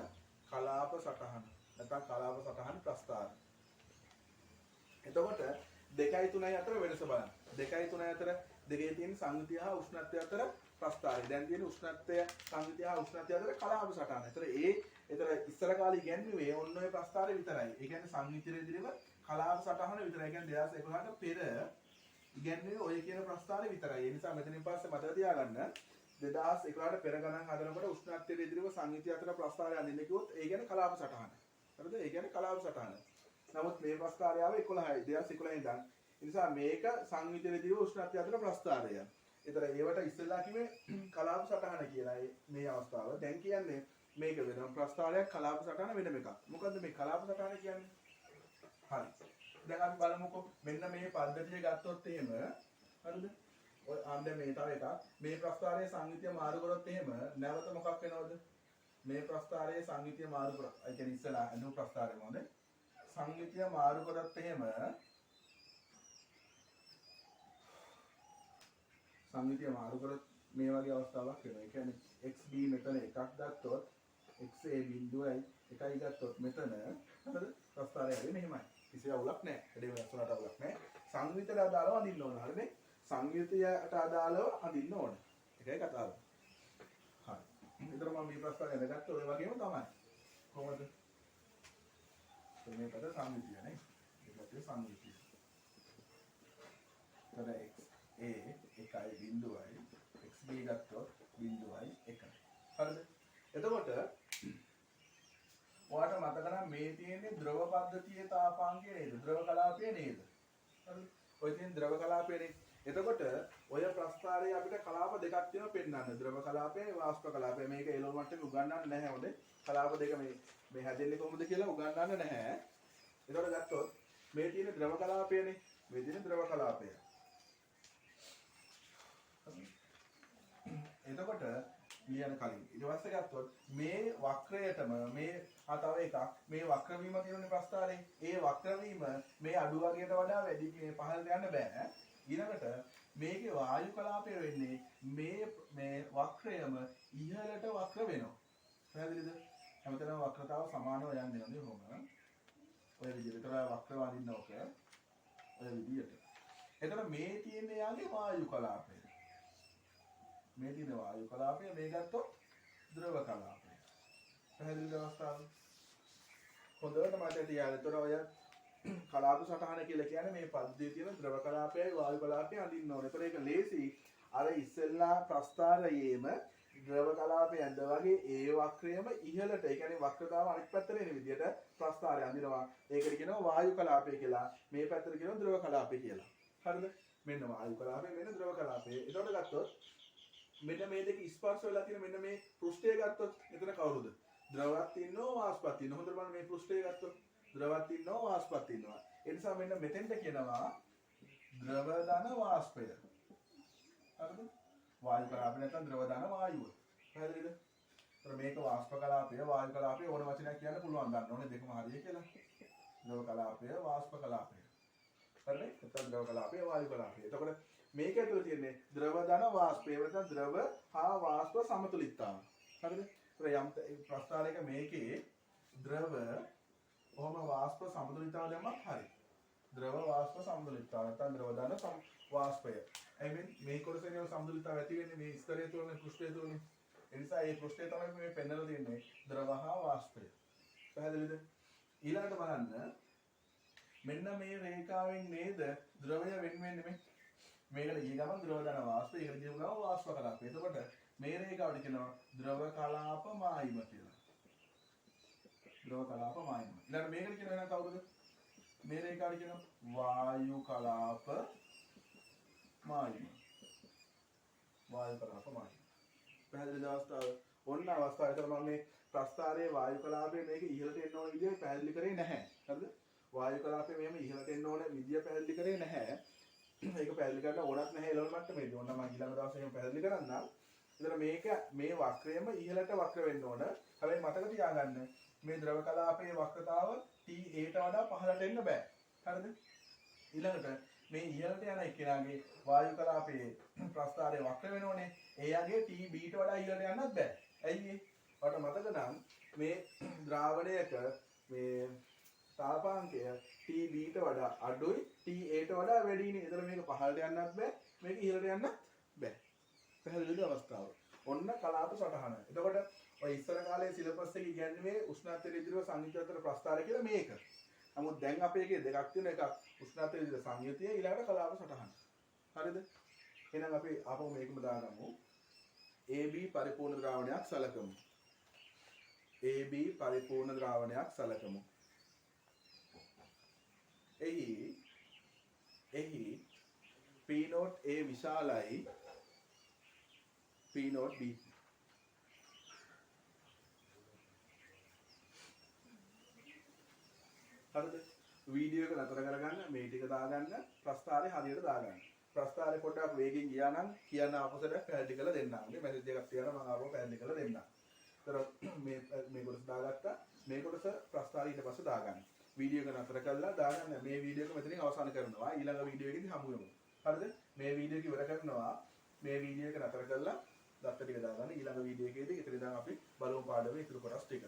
කලාප සටහන නැත්නම් කලාප සටහන් ප්‍රස්තාර. එතකොට 2යි 3යි අතර වෙනස බලන්න. 2යි 3යි අතර දෙකේ තියෙන සංයුතිය හා උෂ්ණත්වය අතර ප්‍රස්තාරය. දැන් තියෙන උෂ්ණත්වය සංයුතිය හා උෂ්ණත්වය අතර කලාප සටහන. ඒතර ඉස්සර කාලේ ඉගෙනුවේ ඔන්න ඔය ප්‍රස්තාරය විතරයි. ඒ කියන්නේ සංයුතියට එදිරිව කලාප සටහන විතරයි. ඒ කියන්නේ 2011ට පෙර ඉගෙනුවේ ඔය කියන ප්‍රස්තාරය විතරයි. ඒ නිසා මෙතනින් පස්සේ මතක තියාගන්න 2011ට පෙර ගණන් හදනකොට උෂ්ණත්වයට එදිරිව සංයුතිය අතර ප්‍රස්තාරය අඳින්න කිව්වොත් ඒ කියන්නේ කලාප සටහන. හරිද? ඒ කියන්නේ කලාප සටහන. නමුත් මේ ප්‍රස්තාරය ආවේ 11යි 2011 ඉඳන්. ඒ නිසා මේක සංයුතියට එදිරිව උෂ්ණත්වය අතර ප්‍රස්තාරය. ඒතර ඒවට ඉස්සෙල්ලා කිව්වේ කලාප සටහන කියලා මේ අවස්ථාව. දැන් කියන්නේ මේක වෙනම ප්‍රස්තාරයක් කලාප සටහන වෙනම එකක්. මොකද්ද මේ කලාප සටහන කියන්නේ? හරි. දැන් අපි බලමුකෝ මෙන්න මේ පද්ධතිය ගත්තොත් එහෙම හරිද? ඔය ආන්ද මේ තව එකක්. මේ ප්‍රස්තාරයේ සංයුතිය මාරු කරොත් එහෙම නැවත මොකක් වෙනවද? මේ ප්‍රස්තාරයේ සංයුතිය මාරු කරා. ඒ කියන්නේ ඉස්සලා අනු ප්‍රස්තාරය මොකද? සංයුතිය මාරු කරොත් එහෙම මේ වගේ අවස්ථාවක් වෙනවා. ඒ කියන්නේ xb මෙතන එකක් ගත්තොත් xa බිඳුවයි එකයි ගත්තොත් මෙතන හරිද? ප්‍රස්තාරය හරිය මෙහෙමයි. කිසි අවුලක් නැහැ. වැඩේ වෙනස් වුණාට අවුලක් නැහැ. සංයුතියට අදාළව අඳින්න ඕන. හරිනේ? සංයුතියට අදාළව අඳින්න ඕන. ඒකයි කතාව. හරි. ඊතර මම මේ ප්‍රස්තාරය දැක්කත් ඔය වගේම තමයි. කොහොමද? මේකට සංයුතිය නේ. ඒකට සංයුතිය. තද xa එකයි බිඳුවයි xb ගත්තොත් බිඳුවයි එකයි. හරිද? එතකොට ඔයාලට මතක නම් මේ තියෙන්නේ ද්‍රව පද්ධතියේ තාපාංකය නේද? ද්‍රව කලාපය නේද? හරිද? ඔය තියෙන ද්‍රව කලාපයනේ. එතකොට ඔය ප්‍රස්තාරයේ අපිට කලාප දෙකක් තියෙනවා පෙන්නන්න. ද්‍රව කලාපය, වාෂ්ප කලාපය. මේක එළවලු මට්ටමේ උගන්වන්නේ නැහැ හොඳේ. කලාප දෙක මේ හැදෙන්නේ කොහොමද කියලා උගන්වන්නේ නැහැ. එතකොට ගත්තොත් මේ තියෙන ද්‍රව කලාපයනේ. මේ තියෙන ද්‍රව කලාපය. එතකොට ලියන කලින් ඊට පස්සේ ගත්තොත් මේ වක්‍රයටම මේ තව එකක් මේ වක්‍ර වීම තියෙන ප්‍රස්තාරේ ඒ වක්‍ර වීම මේ අඩු වර්ගයට වඩා වැඩි පහළට යන්න බෑ. ඊළඟට මේකේ වායු කලාපය වෙන්නේ මේ වක්‍රයම ඉහළට වක්‍ර වෙනවා. පැහැදිලිද? හැමතැනම වක්‍රතාව සමානව යන්නේ නේද? කොහොම? ඔය විදිහට විතර වක්‍ර වදින්න ඕක. ඔය විදිහට. එතකොට මේ තියෙන්නේ යාගේ වායු කලාපය. මේ තියෙන වායු කලාපය මේ ගත්තොත් ද්‍රව කලාපය. පැහැදිලිද අවස්ථාව? හොඳට මතක තියාගන්න. ඒතර ඔය කලාප සටහන කියලා කියන්නේ මේ පද්ධතියේ තියෙන ද්‍රව කලාපයයි වායු කලාපයයි අඳින්න ඕනේ. ඒතර ඒක ලේසි. අර ඉස්සෙල්ලා ප්‍රස්තාරයේම ද්‍රව කලාපය ඇඳ වගේ ඒ වක්‍රයම ඉහළට, ඒ කියන්නේ වක්‍රතාව අනිත් පැත්තට එන විදිහට ප්‍රස්තාරය අඳිනවා. ඒකට කියනවා වායු කලාපය කියලා. මේ පැත්තට කියනවා ද්‍රව කලාපය කියලා. හරිද? මෙන්න වායු කලාපය මෙන්න ද්‍රව කලාපය. ඒකට ගත්තොත් මෙන්න මේ දෙක ස්පර්ශ වෙලා තියෙන මෙන්න මේ පෘෂ්ඨය ගත්තොත් එතන කවුරුද? ද්‍රවවත් ඉන්නවා වාෂ්පත් ඉන්නවා. හොඳට බලන්න මේ පෘෂ්ඨය ගත්තොත් ද්‍රවවත් ඉන්නවා වාෂ්පත් ඉන්නවා. ඒ නිසා මෙන්න මෙතෙන්ට කියනවා ද්‍රව ධන වාෂ්පය. හරිද? වායු කලාපය නැත්නම් ද්‍රව ධන වායුව. පැහැදිලිද? ඒතර මේක වාෂ්ප කලාපය වායු කලාපය ඕන වචනයක් කියන්න පුළුවන් ගන්න ඕනේ දෙකම හරිය කියලා. ද්‍රව කලාපය වාෂ්ප කලාපය. හරිනේ? නැත්නම් ද්‍රව කලාපය වායු කලාපය. එතකොට මේක ඇතුළේ තියෙන්නේ ද්‍රව ධන වාෂ්පය. නැත්නම් ද්‍රව හා වාෂ්ප සමතුලිතතාව. හරිද? ඒතර යම් ප්‍රස්ථාරයක මේකේ ද්‍රව කොහොම වාෂ්ප සමතුලිතතාව දැම්මත් හරි. ද්‍රව වාෂ්ප සමතුලිතතාව නැත්නම් ද්‍රව ධන වාෂ්පය. මේ කොටසේනේ සමතුලිතතාව ඇති වෙන්නේ මේ ස්තරය තුළනේ පෘෂ්ඨය තුළනේ. ඒ නිසා මේ පෘෂ්ඨය තමයි මේ පෙන්වලා තියෙන්නේ ද්‍රව හා වාෂ්පය. පැහැදිලිද? ඊළඟට බලන්න මෙන්න මේ රේඛාවෙන් නේද ද්‍රවය වෙන් වෙන්නේ මේ. මේකට ගිය ගමන් ද්‍රව ධන වාෂ්පය, ඒකට ගිය ගමන් වාෂ්ප කලාපය. එතකොට මේ රේඛාවට කියනවා ද්‍රව කලාප මායිම කියලා. ද්‍රව කලාප මායිම. ඊළඟට මේකට කියනවා නම් කවුද? මේ රේඛාවට කියනවා වායු කලාප මායිම. වායු කලාප මායිම. පැහැදිලිද අවස්ථාව? ඔන්න අවස්ථාව. ඒතර මම මේ ප්‍රස්ථාරයේ වායු කලාපයේ මේක ඉහළට එන්න ඕන විදිය පැහැදිලි කරේ නැහැ. හරිද? වායු කලාපයේ මෙහෙම ඉහළට එන්න ඕන විදිය පැහැදිලි කරේ නැහැ. ඒක පැහැදිලි කරන්න ඕනත් නැහැ එළවලු මට්ටමේදී. ඔන්න මම ඊළඟ දවසේ එහෙම පැහැදිලි කරන්නම්. ඒතර මේක මේ වක්‍රයම ඉහළට වක්‍ර වෙන්න ඕන. හැබැයි මතක තියාගන්න මේ ද්‍රව කලාපයේ වක්‍රතාව TA ට වඩා පහළට එන්න බෑ. හරිද? ඊළඟට මේ ඉහළට යන එක්කෙනාගේ වායු කලාපයේ ප්‍රස්ථාරයේ වක්‍ර වෙනෝනේ. එයාගේ TB ට වඩා ඉහළට යන්නත් බෑ. ඇයි ඒ? ඔයාලට මතක නම් මේ ද්‍රාවණයක මේ තාපාංකය TB ට වඩා අඩුයි TA ට වඩා වැඩිනේ. ඒතර මේක පහළට යන්නත් බෑ. මේක ඉහළට යන්නත් බෑ. පැහැදිලිද අවස්ථාව? ඔන්න කලාප සටහන. එතකොට ඔය ඉස්සර කාලේ සිලබස් එකේ ඉගෙනුවේ උෂ්ණත්වයට ඉදිරිව සංයුතිය අතර ප්‍රස්ථාරය කියලා මේක. නමුත් දැන් අපේ එකේ දෙකක් තියෙන එකක් උෂ්ණත්වයට ඉදිරිව සංයුතිය ඊළඟට කලාප සටහන. හරිද? එහෙනම් අපි ආපහු මේකම දාගමු. AB පරිපූර්ණ ද්‍රාවණයක් සලකමු. AB පරිපූර්ණ ද්‍රාවණයක් සලකමු. එහි P note A විශාලයි P note B. හරිද? වීඩියෝ එක නතර කරගන්න මේ ටික දාගන්න ප්‍රස්ථාරය හරියට දාගන්න. ප්‍රස්ථාරය පොඩ්ඩක් වේගෙන් ගියා නම් කියන්න ආපස්සට පැහැදිලි කරලා දෙන්නම්. මේ මැසේජ් එකක් තියනවා මම ආපහු පැහැදිලි කරලා දෙන්නම්. ඒතර මේ කොටස දාගත්තා. මේ කොටස ප්‍රස්ථාරය ඊට පස්සේ දාගන්න. වීඩියෝ එක නතර කරලා දාගන්න. මේ වීඩියෝ එක මෙතනින් අවසන් කරනවා. ඊළඟ වීඩියෝ එකේදී හමු වෙමු. හරිද? මේ වීඩියෝ එක ඉවර කරනවා. මේ වීඩියෝ එක නතර කරලා දත්ත ටික දාගන්න. ඊළඟ වීඩියෝ එකේදී ඉතින් ඉඳන් අපි බලමු පාඩමේ ඉතුරු කොටස් ටික.